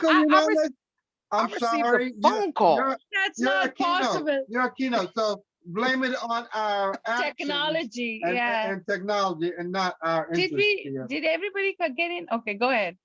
received a phone call. That's not possible. You're a keynote, so blame it on our technology, and technology, and not our interest. Did everybody get in? Okay, go ahead.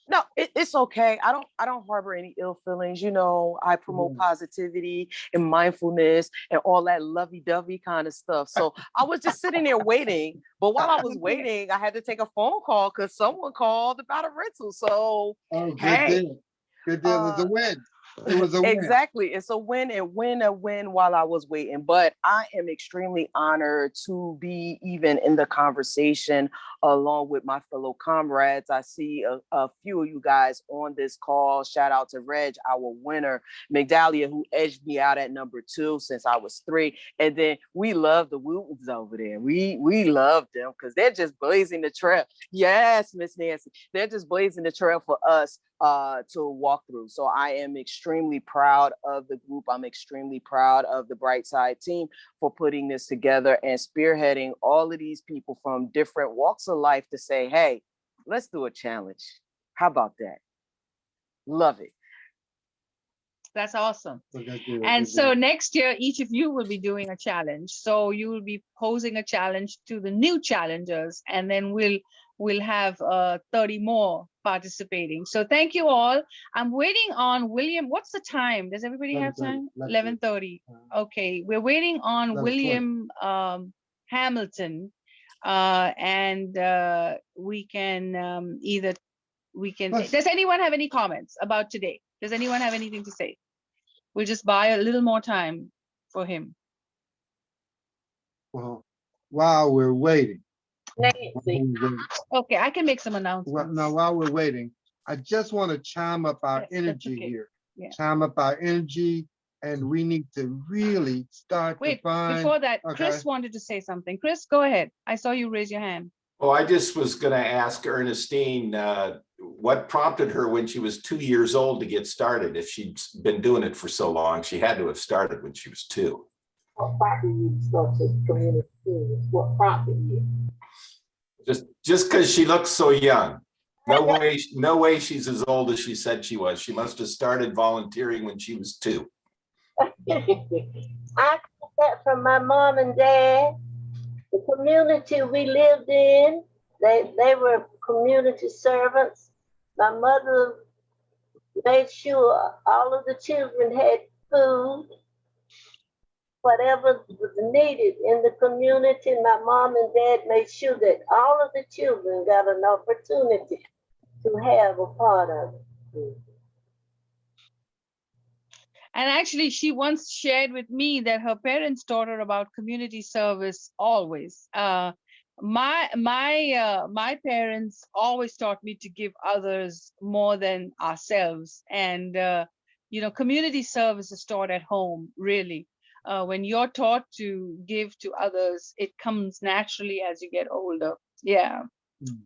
No, it's okay. I don't harbor any ill feelings. I promote positivity and mindfulness and all that lovey-dovey kind of stuff. So I was just sitting there waiting. But while I was waiting, I had to take a phone call because someone called about a rental. So good deal. Good deal. It's a win. It was a win. Exactly. It's a win and win a win while I was waiting. But I am extremely honored to be even in the conversation along with my fellow comrades. I see a few of you guys on this call. Shout out to Reg, our winner, Migdalia, who edged me out at number 2 since I was 3. And then we love the Wootens over there. We love them because they're just blazing the trail. Yes, Miss Nancy. They're just blazing the trail for us to walk through. So I am extremely proud of the group. I'm extremely proud of the Brightside team for putting this together and spearheading all of these people from different walks of life to say, hey, let's do a challenge. How about that? Love it. That's awesome. Okay, And so next year, each of you will be doing a challenge. So you will be posing a challenge to the new challengers, and then we'll have 30 more participating. So thank you all. I'm waiting on William. What's the time? Does everybody have time? 11:30. Okay, we're waiting on William Hamilton, and we can Does anyone have any comments about today? Does anyone have anything to say? We'll just buy a little more time for him. Well, while we're waiting. Nancy. Okay, I can make some announcements. Now, while we're waiting, I just want to chime up our Yes, that's energy okay. here. Yeah. Chime up our energy, and we need to really start to Wait, find. before that, Okay. Chris wanted to say something. Chris, go ahead. I saw you raise your hand. Oh, I just was going to ask Ernestine what prompted her when she was 2 years old to get started. If she'd been doing it for so long, she had to have started when she was 2. What prompted you to start this community service? What prompted you? Just because she looks so young. No way she's as old as she said she was. She must have started volunteering when she was 2. I got that from my mom and dad. The community we lived in, they were community servants. My mother made sure all of the children had food, whatever was needed in the community. My mom and dad made sure that all of the children got an opportunity to have a part of it. And actually, she once shared with me that her parents taught her about community service always. My parents always taught me to give others more than ourselves. And, community service is taught at home, really. When you're taught to give to others, it comes naturally as you get older. Yeah.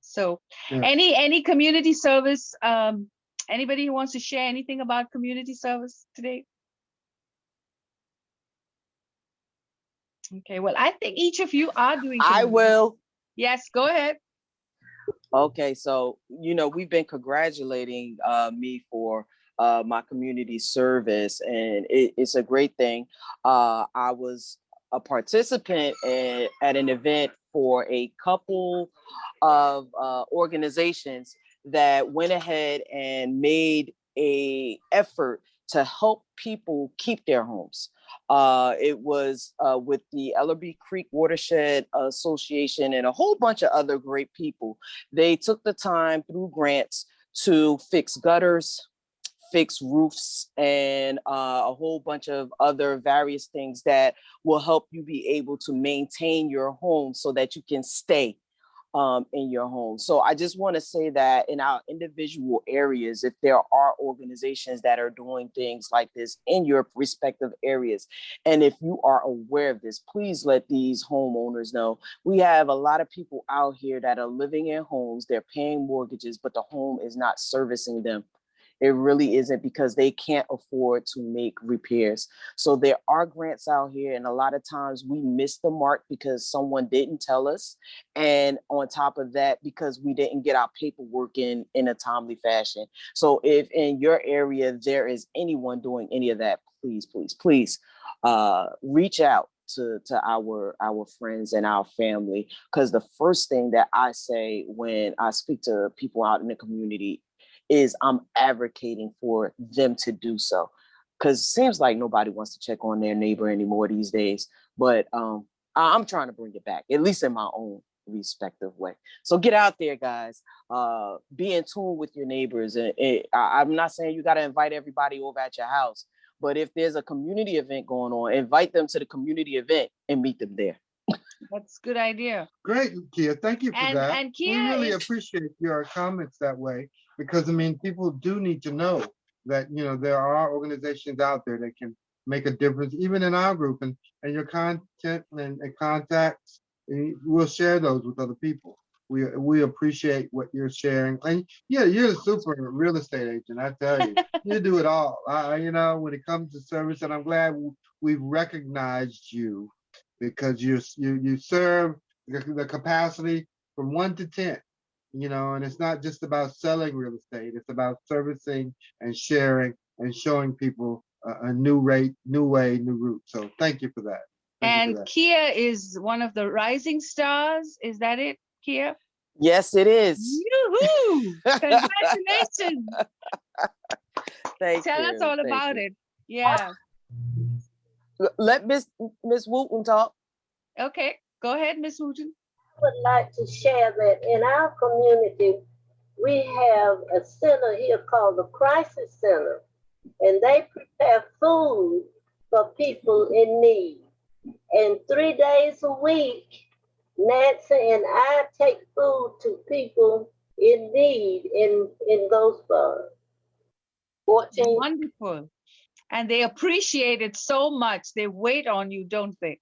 So Yeah. any community service, anybody who wants to share anything about community service today? Okay, well, I think each of you are doing. I will. Yes, go ahead. Okay, so we've been congratulating me for my community service, and it's a great thing. I was a participant at an event for a couple of organizations that went ahead and made a effort to help people keep their homes. It was with the Ellerby Creek Watershed Association and a whole bunch of other great people. They took the time through grants to fix gutters, fix roofs, and a whole bunch of other various things that will help you be able to maintain your home so that you can stay in your home. So I just want to say that in our individual areas, if there are organizations that are doing things like this in your respective areas, and if you are aware of this, please let these homeowners know. We have a lot of people out here that are living in homes, they're paying mortgages, but the home is not servicing them. It really isn't, because they can't afford to make repairs. So there are grants out here, and a lot of times we miss the mark because someone didn't tell us. And on top of that, because we didn't get our paperwork in a timely fashion. So if in your area there is anyone doing any of that, please, please, please reach out to our friends and our family. Because the first thing that I say when I speak to people out in the community is I'm advocating for them to do so, because it seems like nobody wants to check on their neighbor anymore these days. But I'm trying to bring it back, at least in my own respective way. So get out there, guys. Be in tune with your neighbors. And I'm not saying you got to invite everybody over at your house, but if there's a community event going on, invite them to the community event and meet them there. That's a good idea. Great, Kia. Thank you for that. And We Kia really is, appreciate your comments that way, because I mean, people do need to know that, you know, there are organizations out there that can make a difference, even in our group, and your content and contacts, we'll share those with other people. We appreciate what you're sharing. And yeah, you're a super real estate agent, I tell you. You do it all. You know, when it comes to service, and I'm glad we've recognized you, because you serve the capacity from 1 to 10, you know, and it's not just about selling real estate, it's about servicing and sharing and showing people a new rate, new way, new route. So thank you for that. Thank you for that. Kia is one of the rising stars. Is that it, Kia? Yes, it is. Yoo-hoo! Congratulations. Tell us all about it. Yeah. Let Miss Wooten talk. Okay, go ahead, Miss Wooten. I would like to share that in our community, we have a center here called the Crisis Center, and they prepare food for people in need. And 3 days a week, Nancy and I take food to people in need in Goldsboro. 14. Wonderful. And they appreciate it so much. They wait on you, don't they?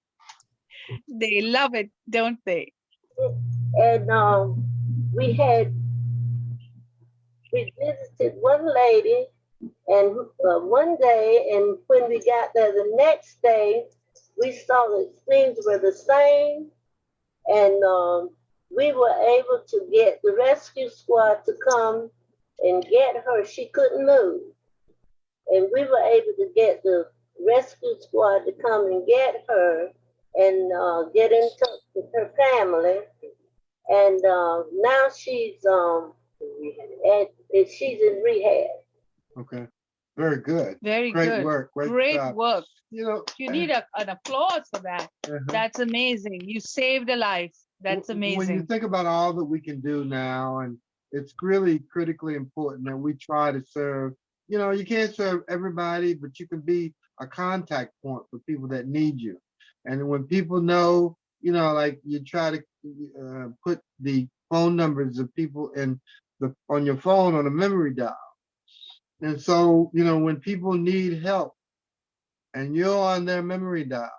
They love it, don't they? And we visited one lady, and one day, and when we got there the next day, we saw that things were the same, and we were able to get the rescue squad to come and get her. She couldn't move, and we were able to get the rescue squad to come and get her and get in touch with her family. And now she's she's in rehab. Okay, very good. Very Great good. work. Great job. work. You know, You need an applause for that. That's amazing. You saved a life. That's when you amazing. think about all that we can do now, and it's really critically important that we try to serve. You know, you can't serve everybody, but you can be a contact point for people that need you. And when people know, you know, like you try to put the phone numbers of people on your phone on a memory dial. And so, you know, when people need help and you're on their memory dial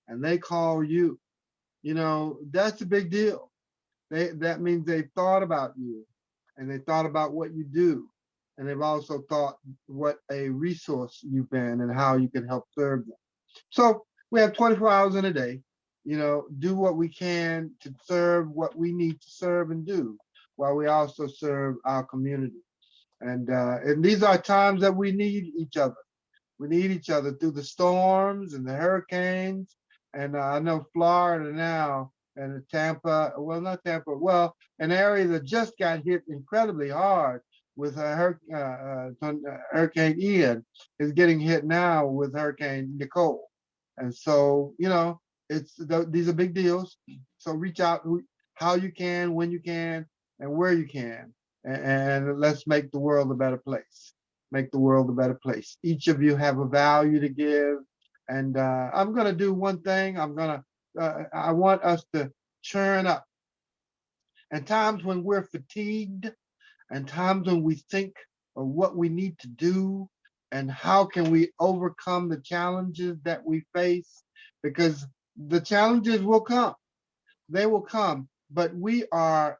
and they call you, you know, that's a big deal. That means they've thought about you, and they thought about what you do. And they've also thought what a resource you've been and how you can help serve them. So we have 24 hours in a day, you know, do what we can to serve what we need to serve and do, while we also serve our community. And these are times that we need each other. We need each other through the storms and the hurricanes. And I know Florida now and Tampa, well, not Tampa, well, an area that just got hit incredibly hard with Hurricane Ian is getting hit now with Hurricane Nicole. And so, you know, these are big deals. So reach out how you can, when you can, and where you can. And let's make the world a better place. Make the world a better place. Each of you have a value to give. And I'm going to do one thing. I want us to churn up. And times when we're fatigued, and times when we think of what we need to do and how can we overcome the challenges that we face, because the challenges will come. They will come, but we are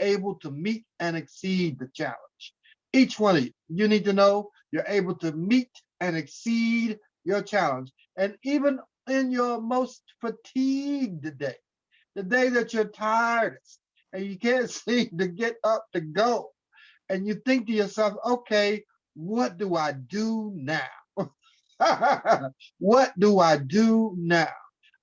able to meet and exceed the challenge. Each one of you need to know you're able to meet and exceed your challenge. And even in your most fatigued day, the day that you're tiredest and you can't seem to get up to go, and you think to yourself, okay, what do I do now? What do I do now?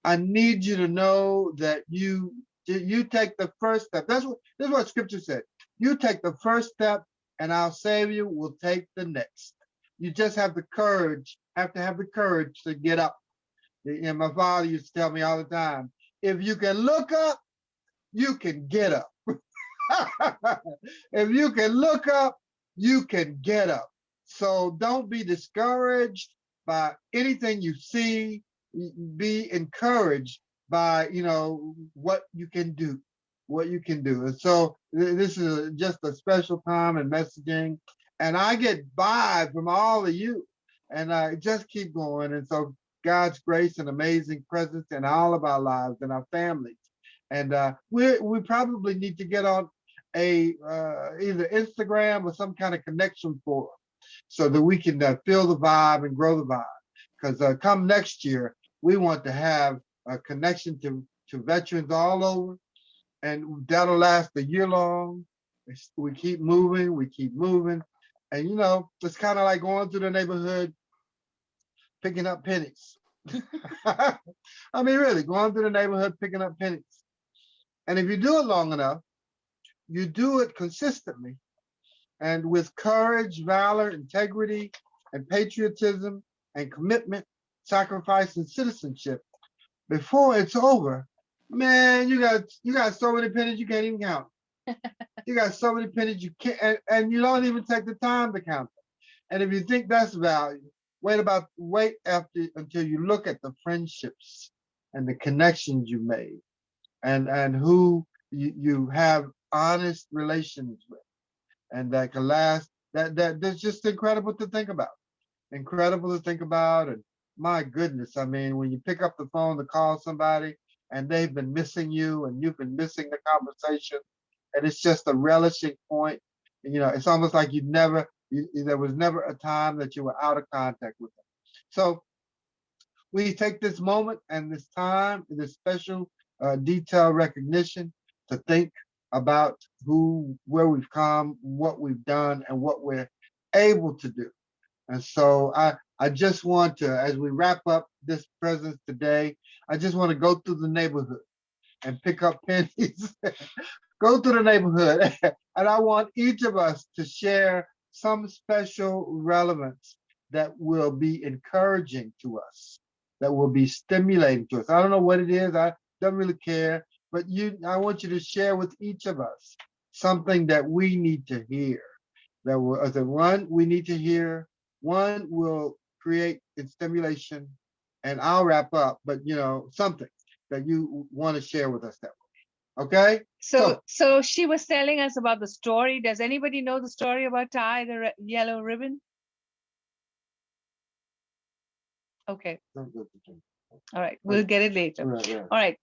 I need you to know that you take the first step. This is what scripture said. You take the first step, and our Savior will take the next. You just have to have the courage to get up. And my father used to tell me all the time, if you can look up, you can get up. If you can look up, you can get up. So don't be discouraged by anything you see. Be encouraged by, what you can do, And so this is just a special time and messaging. And I get vibe from all of you, and I just keep going. And so God's grace and amazing presence in all of our lives and our families. And we probably need to get on a either Instagram or some kind of connection forum so that we can feel the vibe and grow the vibe. Because come next year, we want to have a connection to veterans all over, and that'll last a year long. We keep moving, and it's kind of like going through the neighborhood, picking up pennies. I mean, really, going through the neighborhood, picking up pennies. And if you do it long enough, you do it consistently and with courage, valor, integrity, and patriotism, and commitment, sacrifice, and citizenship. Before it's over, man, you got so many pennies you can't even count. You got so many pennies you can't, and you don't even take the time to count them. And if you think that's value, wait until you look at the friendships and the connections you made, and who you have honest relations with, and that can last. That's just incredible to think about. And my goodness, I mean, when you pick up the phone to call somebody and they've been missing you and you've been missing the conversation, and it's just a relishing point. It's almost like there was never a time that you were out of contact with them. So we take this moment and this time, this special detailed recognition to think about where we've come, what we've done, and what we're able to do. And so I just want to, as we wrap up this presence today, I just want to go through the neighborhood and pick up pennies. Go through the neighborhood, and I want each of us to share some special relevance that will be encouraging to us, that will be stimulating to us. I don't know what it is. I don't really care, but I want you to share with each of us something that we need to hear. That will, as one we need to hear, one will create stimulation, and I'll wrap up. But something that you want to share with us that way. Okay. So she was telling us about the story. Does anybody know the story about Ty, the yellow ribbon? Okay. All right. We'll get it later. Right. All right.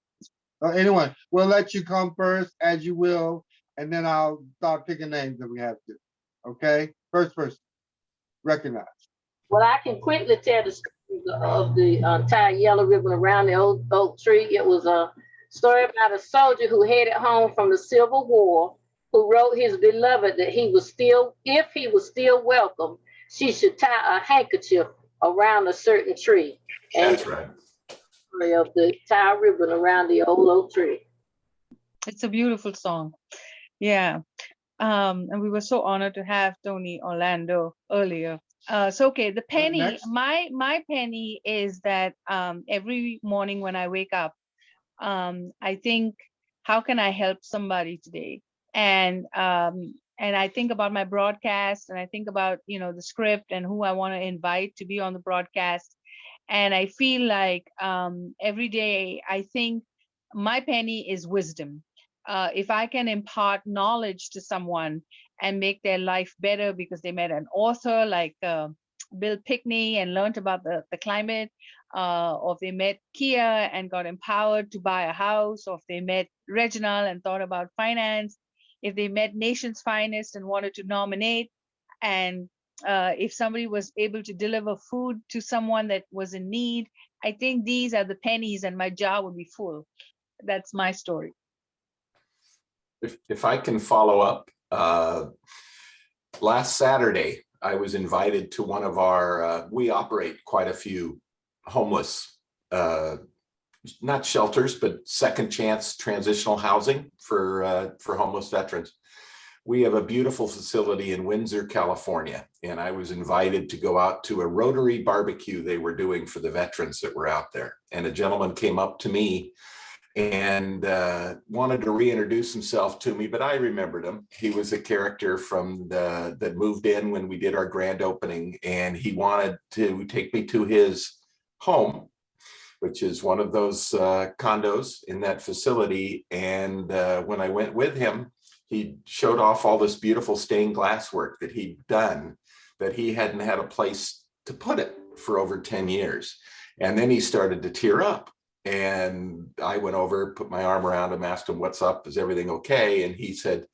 Anyway, we'll let you come first, as you will, and then I'll start picking names if we have to. Okay. First person. Recognize. Well, I can quickly tell the story of the tied yellow ribbon around the old oak tree. It was a story about a soldier who headed home from the Civil War, who wrote his beloved that if he was still welcome, she should tie a handkerchief around a certain tree. And that's right. Of the tie ribbon around the old oak tree. It's a beautiful song. Yeah. And we were so honored to have Tony Orlando earlier. Okay, the penny, my penny is that every morning when I wake up, I think, how can I help somebody today? And I think about my broadcast, and I think about the script and who I want to invite to be on the broadcast. And I feel like every day I think my penny is wisdom. If I can impart knowledge to someone and make their life better because they met an author like Bill Pekny and learned about the climate, or if they met Kia and got empowered to buy a house, or if they met Reginal and thought about finance, if they met Nation's Finest and wanted to nominate, and if somebody was able to deliver food to someone that was in need, I think these are the pennies and my jar would be full. That's my story. If I can follow up, last Saturday, I was invited to one of our, we operate quite a few homeless, not shelters, but second chance transitional housing for homeless veterans. We have a beautiful facility in Windsor, California, and I was invited to go out to a Rotary barbecue they were doing for the veterans that were out there. And a gentleman came up to me and wanted to reintroduce himself to me, but I remembered him. He was a character from that moved in when we did our grand opening, and he wanted to take me to his home, which is one of those condos in that facility. And when I went with him, he showed off all this beautiful stained glass work that he'd done, that he hadn't had a place to put it for over 10 years. And then he started to tear up. And I went over, put my arm around him, asked him, "What's up? Is everything okay?" And he said,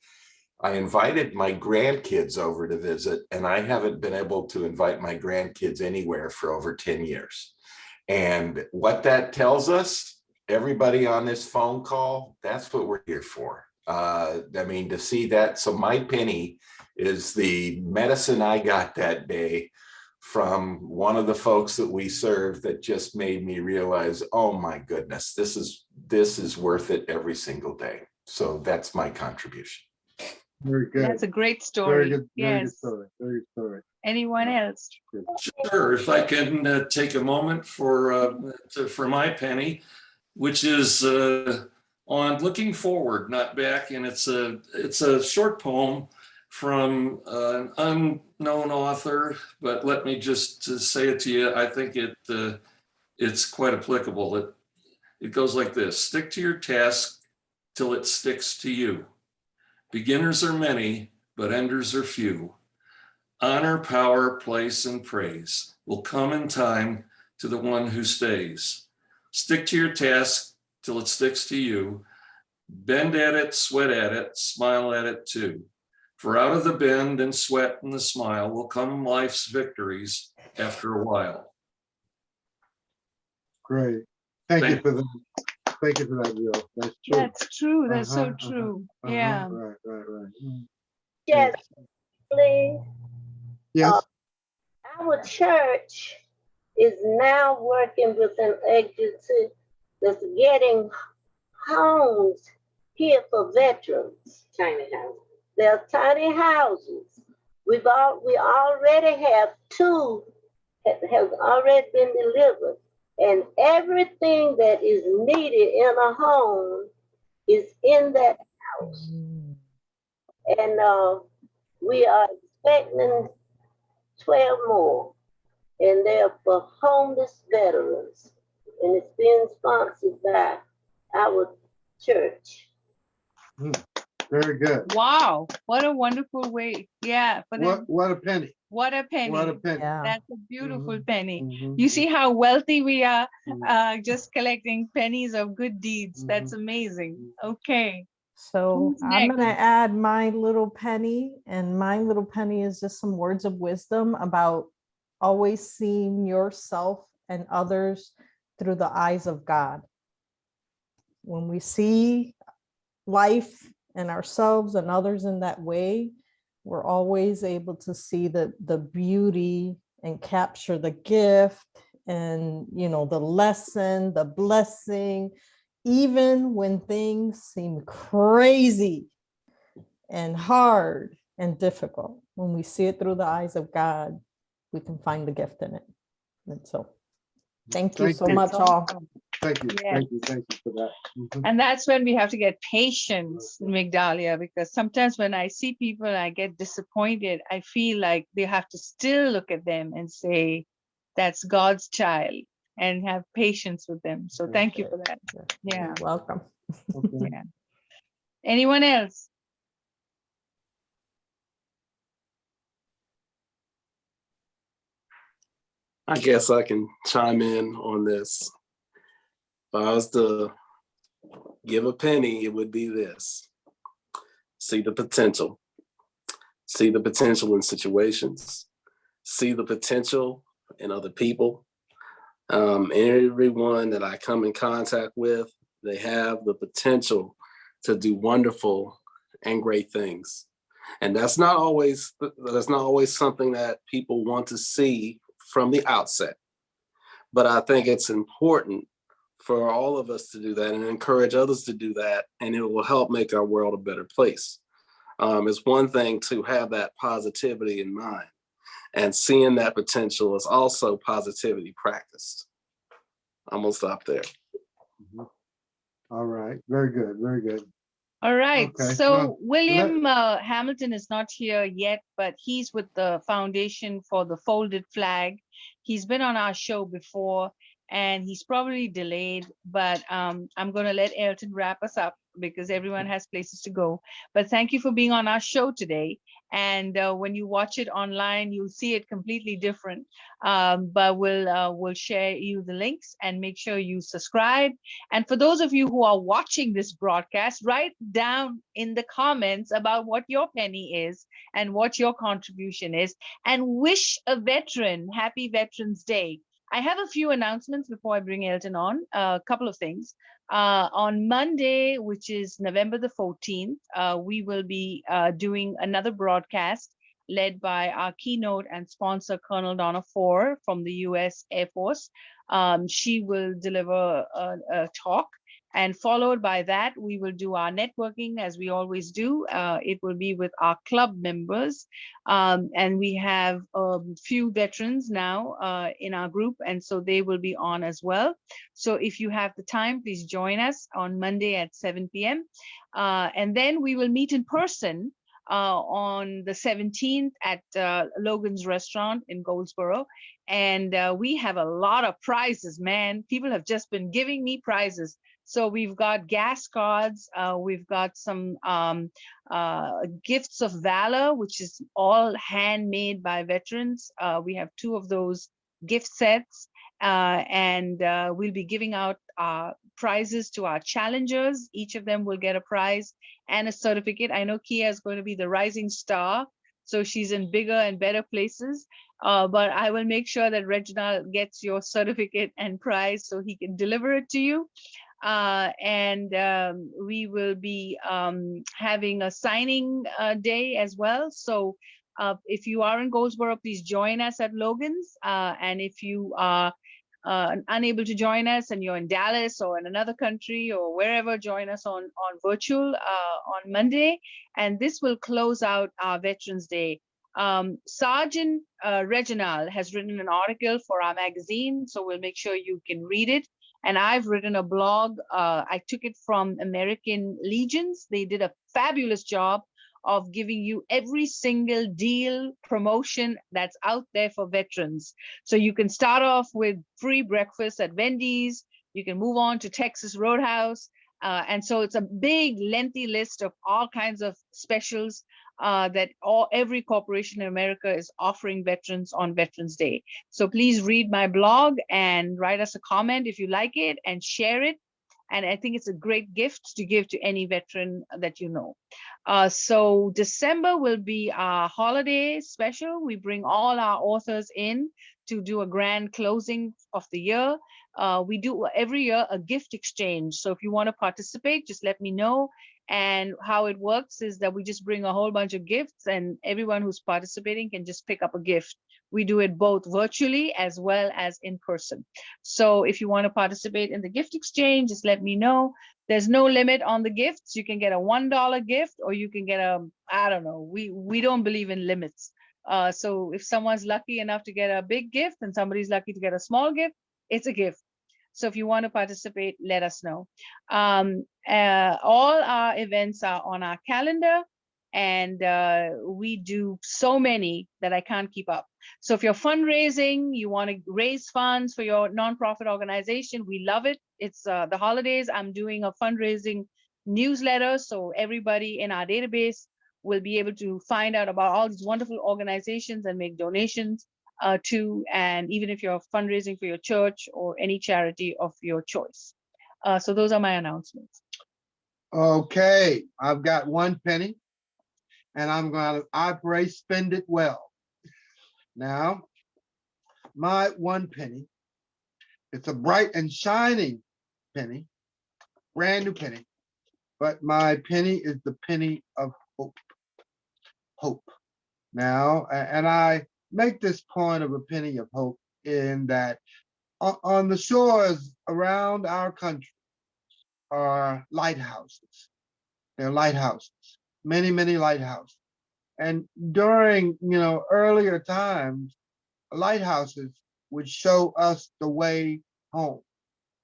"I invited my grandkids over to visit, and I haven't been able to invite my grandkids anywhere for over 10 years. And what that tells us, everybody on this phone call, that's what we're here for. I mean, to see that. So my penny is the medicine I got that day from one of the folks that we serve that just made me realize, oh my goodness, this is worth it every single day. So that's my contribution. Very good. That's a great story. Very good. Very good Yes. story. Very good story. Anyone else? Sure, if I can take a moment for my penny, which is on looking forward, not back, and it's a short poem from an unknown author, but let me just say it to you. I think it's quite applicable. It goes like this: stick to your task till it sticks to you. Beginners are many, but enders are few. Honor, power, place, and praise will come in time to the one who stays. Stick to your task till it sticks to you. Bend at it, sweat at it, smile at it too. For out of the bend and sweat and the smile will come life's victories after a while. Great. Thank you Thank for that. Thank you for that, Bill. That's true. That's true. That's so Uh-huh, true. Uh-huh, Yeah. Right. Yes, please. Yes. Our church is now working with an agency that's getting homes here for veterans. Tiny houses. They're tiny houses. We already have two that have already been delivered, and everything that is needed in a home is in that house. And we are expecting 12 more, and they're for homeless veterans, and it's being sponsored by our church. Very good. Wow. What a wonderful way. Yeah. For them. What a penny. What a penny. What a penny. Yeah. That's a beautiful penny. Mhm. You see how wealthy we are just collecting pennies of good deeds. Mhm. That's amazing. Okay. So Who's I'm next? gonna add my little penny, and my little penny is just some words of wisdom about always seeing yourself and others through the eyes of God. When we see life and ourselves and others in that way, we're always able to see the beauty and capture the gift and, you know, the lesson, the blessing, even when things seem crazy and hard and difficult. When we see it through the eyes of God, we can find the gift in it. And so thank you so much, all. Thank you. Yeah. Thank you for that. Mhm. And that's when we have to get patience, Migdalia, because sometimes when I see people and I get disappointed, I feel like they have to still look at them and say, that's God's child, and have patience with them. So thank you for that. Yeah. You're welcome. Okay. Yeah. Anyone else? I guess I can chime in on this. If I was to give a penny, it would be this: see the potential. See the potential in situations. See the potential in other people. Everyone that I come in contact with, they have the potential to do wonderful and great things. And that's not always something that people want to see from the outset. But I think it's important for all of us to do that and encourage others to do that, and it will help make our world a better place. It's one thing to have that positivity in mind, and seeing that potential is also positivity practiced. I'm gonna stop there. All right, very good, very good. All right, Okay, so well, William Hamilton is not here yet, but he's with the Foundation for the Folded Flag. He's been on our show before, and he's probably delayed, but I'm going to let Elton wrap us up because everyone has places to go. But thank you for being on our show today. And when you watch it online, you'll see it completely different. But we'll share you the links and make sure you subscribe. And for those of you who are watching this broadcast, write down in the comments about what your penny is and what your contribution is, and wish a veteran happy Veterans Day. I have a few announcements before I bring Elton on. A couple of things. On Monday, which is November the 14th, we will be doing another broadcast led by our keynote and sponsor, Colonel Donna Ford from the U.S. Air Force. She will deliver a talk, and followed by that, we will do our networking as we always do. It will be with our club members. And we have a few veterans now in our group, and so they will be on as well. So if you have the time, please join us on Monday at 7 p.m. And then we will meet in person on the 17th at Logan's Restaurant in Goldsboro. And we have a lot of prizes, man. People have just been giving me prizes. So we've got gas cards, we've got some gifts of valor, which is all handmade by veterans. We have 2 of those gift sets, and we'll be giving out prizes to our challengers. Each of them will get a prize and a certificate. I know Kia is going to be the rising star, so she's in bigger and better places. But I will make sure that Reginal gets your certificate and prize so he can deliver it to you. And we will be having a signing day as well. So if you are in Goldsboro, please join us at Logan's. And if you are unable to join us and you're in Dallas or in another country or wherever, join us on virtual on Monday. And this will close out our Veterans Day. Sergeant Reginal has written an article for our magazine, so we'll make sure you can read it. And I've written a blog. I took it from American Legions. They did a fabulous job of giving you every single deal, promotion that's out there for veterans. So you can start off with free breakfast at Wendy's. You can move on to Texas Roadhouse. And so it's a big, lengthy list of all kinds of specials that every corporation in America is offering veterans on Veterans Day. So please read my blog and write us a comment if you like it and share it. And I think it's a great gift to give to any veteran that you know. So December will be our holiday special. We bring all our authors in to do a grand closing of the year. We do every year a gift exchange. So if you want to participate, just let me know. And how it works is that we just bring a whole bunch of gifts, and everyone who's participating can just pick up a gift. We do it both virtually as well as in person. So if you want to participate in the gift exchange, just let me know. There's no limit on the gifts. You can get a $1 gift, or you can get I don't know. We don't believe in limits. So if someone's lucky enough to get a big gift and somebody's lucky to get a small gift, it's a gift. So if you want to participate, let us know. All our events are on our calendar, and we do so many that I can't keep up. So if you're fundraising, you want to raise funds for your nonprofit organization, we love it. It's the holidays. I'm doing a fundraising newsletter, so everybody in our database will be able to find out about all these wonderful organizations and make donations to, and even if you're fundraising for your church or any charity of your choice. So those are my announcements. Okay, I've got 1 penny, and I'm going to operate spend it well. Now, my 1 penny, it's a bright and shining penny, brand new penny, but my penny is the penny of hope. Hope. Now, and I make this point of a penny of hope in that on the shores around our country are lighthouses. There are lighthouses, many, many lighthouses. And during, earlier times, lighthouses would show us the way home.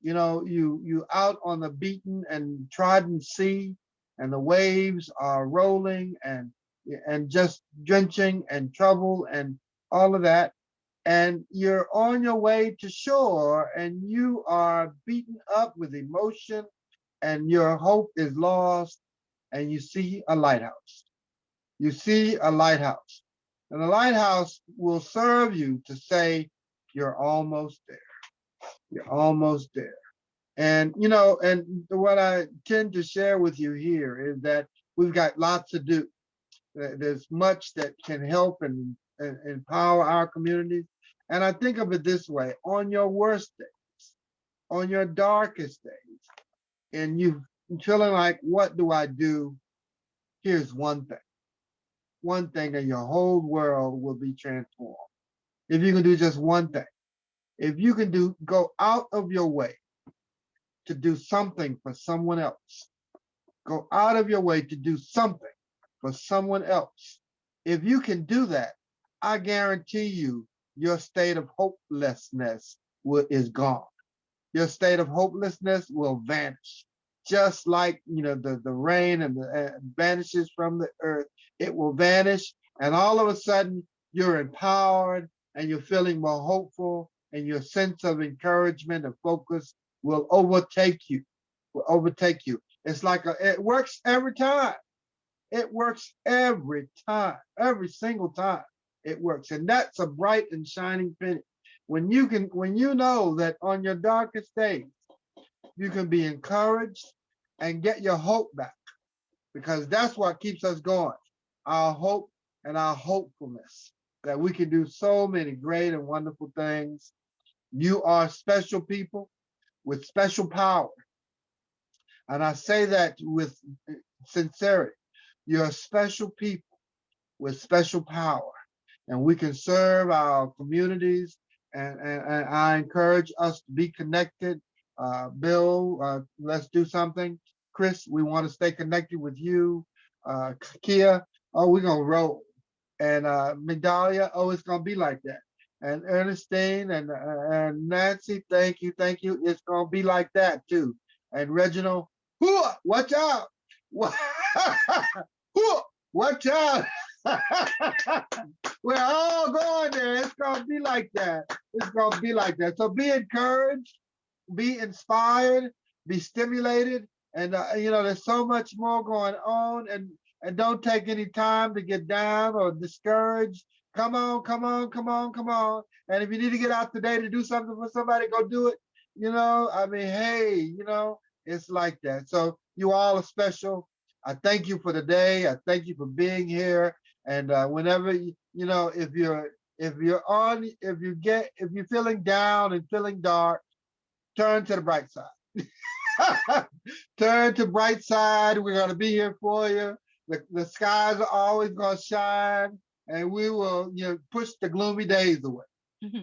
you know, you out on the beaten and trodden sea, and the waves are rolling and just drenching and trouble and all of that. And you're on your way to shore and you are beaten up with emotion and your hope is lost, and you see a lighthouse. You see a lighthouse. And the lighthouse will serve you to say, you're almost there. You're almost there. And, you know, and what I tend to share with you here is that we've got lots to do. There's much that can help and empower our communities. And I think of it this way: on your worst days, on your darkest days, and you feeling like, what do I do? Here's one thing, and your whole world will be transformed. If you can do just one thing, if you can go out of your way to do something for someone else, go out of your way to do something for someone else. If you can do that, I guarantee you, your state of hopelessness is gone. Your state of hopelessness will vanish. Just like, you know, the rain and vanishes from the earth, it will vanish. And all of a sudden you're empowered and you're feeling more hopeful, and your sense of encouragement and focus will overtake you, It's like it works every time. It works every time, every single time it works. And that's a bright and shining penny. When you know that on your darkest days, you can be encouraged and get your hope back, because that's what keeps us going. Our hope and our hopefulness that we can do so many great and wonderful things. You are special people with special power. And I say that with sincerity. You're special people with special power, and we can serve our communities. And I encourage us to be connected. Bill, let's do something. Chris, we want to stay connected with you. Kia, oh, we're going to roll. And Migdalia, oh, it's going to be like that. And Ernestine and Nancy, thank you. It's going to be like that too. And Reginal, watch out. Watch out. We're all going there. It's going to be like that. It's going to be like that. So be encouraged, be inspired, be stimulated. And, you know, there's so much more going on. And don't take any time to get down or discouraged. Come on. And if you need to get out today to do something for somebody, go do it. You know, I mean, hey, you know, it's like that. So you all are special. I thank you for the day. I thank you for being here. And whenever, you know, if you're feeling down and feeling dark, turn to the bright side. Turn to Brightside. We're going to be here for you. The skies are always going to shine, and we will, you know, push the gloomy days away.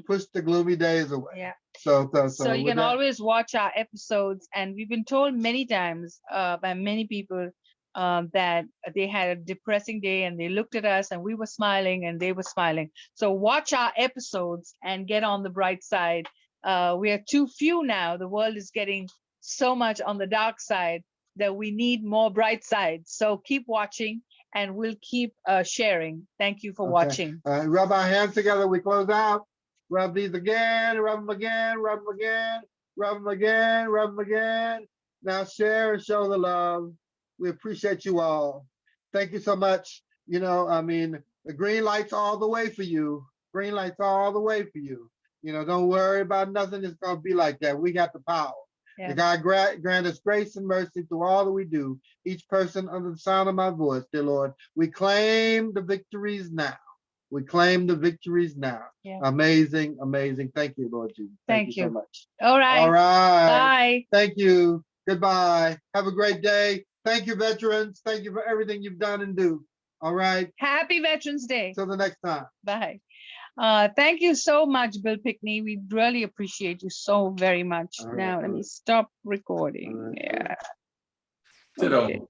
Push the gloomy days away. Yeah. So you can always watch our episodes, and we've been told many times by many people that they had a depressing day and they looked at us and we were smiling and they were smiling. So watch our episodes and get on the bright side. We are too few now. The world is getting so much on the dark side that we need more bright sides. So keep watching, and we'll keep sharing. Thank you for watching. Rub our hands together. We close out. Rub these again. Rub them again. Rub them again. Rub them again. Rub them again. Now share and show the love. We appreciate you all. Thank you so much. You know, I mean, the green light's all the way for you. Green light's all the way for you. You know, don't worry about nothing. It's going to be like that. We got the power. Yeah. The God grant us grace and mercy through all that we do. Each person under the sound of my voice, dear Lord. We claim the victories now. We claim the victories now. Yeah. Amazing, amazing. Thank you, Lord Jesus. Thank you so much. All right. All right. Bye. Thank you. Goodbye. Have a great day. Thank you, veterans. Thank you for everything you've done and do. All right. Happy Veterans Day. Till the next time. Bye. Thank you so much, Bill Pekny. We really appreciate you so very much. All right. Now, let me stop recording. All right. Yeah. Ditto. Okay.